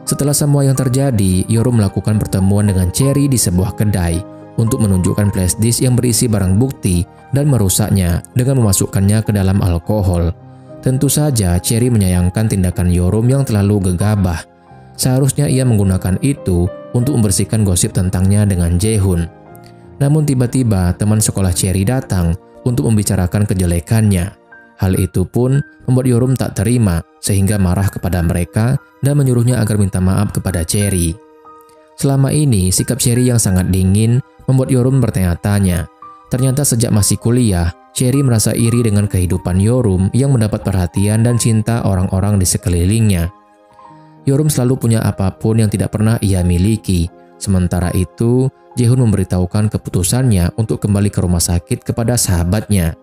Setelah semua yang terjadi, Yorum melakukan pertemuan dengan Cherry di sebuah kedai untuk menunjukkan flashdisk yang berisi barang bukti dan merusaknya dengan memasukkannya ke dalam alkohol. Tentu saja Cherry menyayangkan tindakan Yorum yang terlalu gegabah. Seharusnya ia menggunakan itu untuk membersihkan gosip tentangnya dengan Jae-hun. Namun tiba-tiba teman sekolah Cherry datang untuk membicarakan kejelekannya. Hal itu pun membuat Yorum tak terima sehingga marah kepada mereka dan menyuruhnya agar minta maaf kepada Cherry. Selama ini sikap Cherry yang sangat dingin membuat Yorum bertanya-tanya. Ternyata sejak masih kuliah, Cherry merasa iri dengan kehidupan Yorum yang mendapat perhatian dan cinta orang-orang di sekelilingnya. Yorum selalu punya apapun yang tidak pernah ia miliki. Sementara itu, Jae-hun memberitahukan keputusannya untuk kembali ke rumah sakit kepada sahabatnya.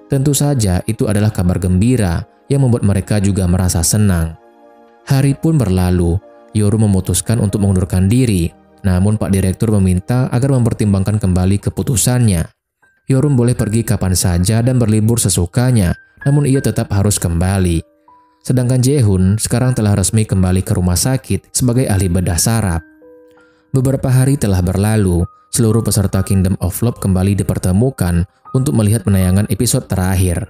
Tentu saja itu adalah kabar gembira yang membuat mereka juga merasa senang. Hari pun berlalu, Yorum memutuskan untuk mengundurkan diri. Namun Pak Direktur meminta agar mempertimbangkan kembali keputusannya. Yorum boleh pergi kapan saja dan berlibur sesukanya, namun ia tetap harus kembali. Sedangkan Jae-hun sekarang telah resmi kembali ke rumah sakit sebagai ahli bedah saraf. Beberapa hari telah berlalu, seluruh peserta Kingdom of Love kembali dipertemukan untuk melihat penayangan episode terakhir.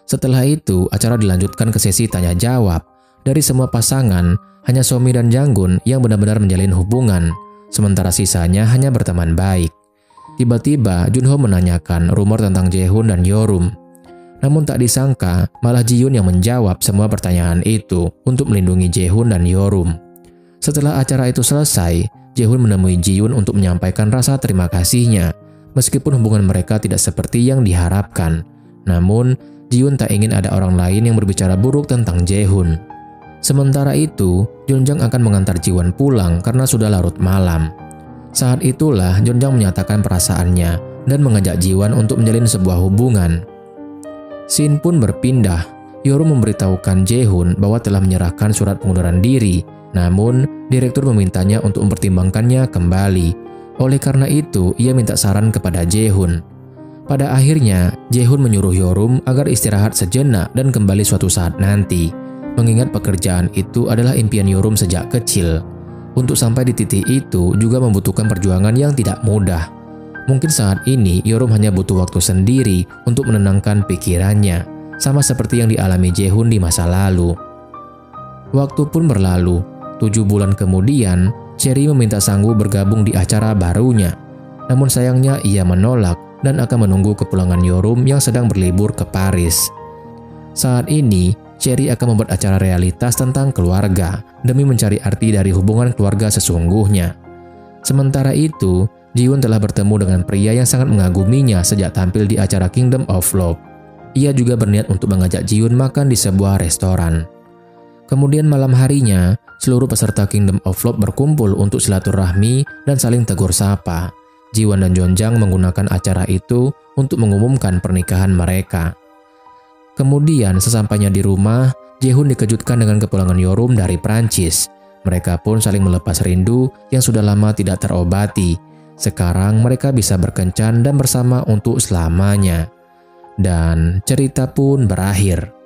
Setelah itu, acara dilanjutkan ke sesi tanya jawab. Dari semua pasangan, hanya Somi dan Janggun yang benar-benar menjalin hubungan, sementara sisanya hanya berteman baik. Tiba-tiba, Junho menanyakan rumor tentang Jaehoon dan Yorum. Namun tak disangka, malah Ji-yoon yang menjawab semua pertanyaan itu untuk melindungi Jaehoon dan Yorum. Setelah acara itu selesai, Jaehoon menemui Ji-yoon untuk menyampaikan rasa terima kasihnya, meskipun hubungan mereka tidak seperti yang diharapkan. Namun, Ji-yoon tak ingin ada orang lain yang berbicara buruk tentang Jaehoon. Sementara itu, Jeonjang akan mengantar Ji-won pulang karena sudah larut malam. Saat itulah Jeonjang menyatakan perasaannya dan mengajak Ji-won untuk menjalin sebuah hubungan. Scene pun berpindah. Yorum memberitahukan Jaehoon bahwa telah menyerahkan surat pengunduran diri, namun direktur memintanya untuk mempertimbangkannya kembali. Oleh karena itu, ia minta saran kepada Jaehoon. Pada akhirnya, Jaehoon menyuruh Yorum agar istirahat sejenak dan kembali suatu saat nanti, mengingat pekerjaan itu adalah impian Yorum sejak kecil. Untuk sampai di titik itu juga membutuhkan perjuangan yang tidak mudah. Mungkin saat ini Yorum hanya butuh waktu sendiri untuk menenangkan pikirannya, sama seperti yang dialami Jaehoon di masa lalu. Waktu pun berlalu. 7 bulan kemudian, Cherry meminta Sangwoo bergabung di acara barunya. Namun sayangnya ia menolak dan akan menunggu kepulangan Yorum yang sedang berlibur ke Paris. Saat ini, Cherry akan membuat acara realitas tentang keluarga demi mencari arti dari hubungan keluarga sesungguhnya. Sementara itu, Ji-won telah bertemu dengan pria yang sangat mengaguminya sejak tampil di acara Kingdom of Love. Ia juga berniat untuk mengajak Ji-won makan di sebuah restoran. Kemudian malam harinya, seluruh peserta Kingdom of Love berkumpul untuk silaturahmi dan saling tegur sapa. Ji-won dan Jeonjang menggunakan acara itu untuk mengumumkan pernikahan mereka. Kemudian sesampainya di rumah, Jaehoon dikejutkan dengan kepulangan Yorum dari Prancis. Mereka pun saling melepas rindu yang sudah lama tidak terobati. Sekarang mereka bisa berkencan dan bersama untuk selamanya. Dan cerita pun berakhir.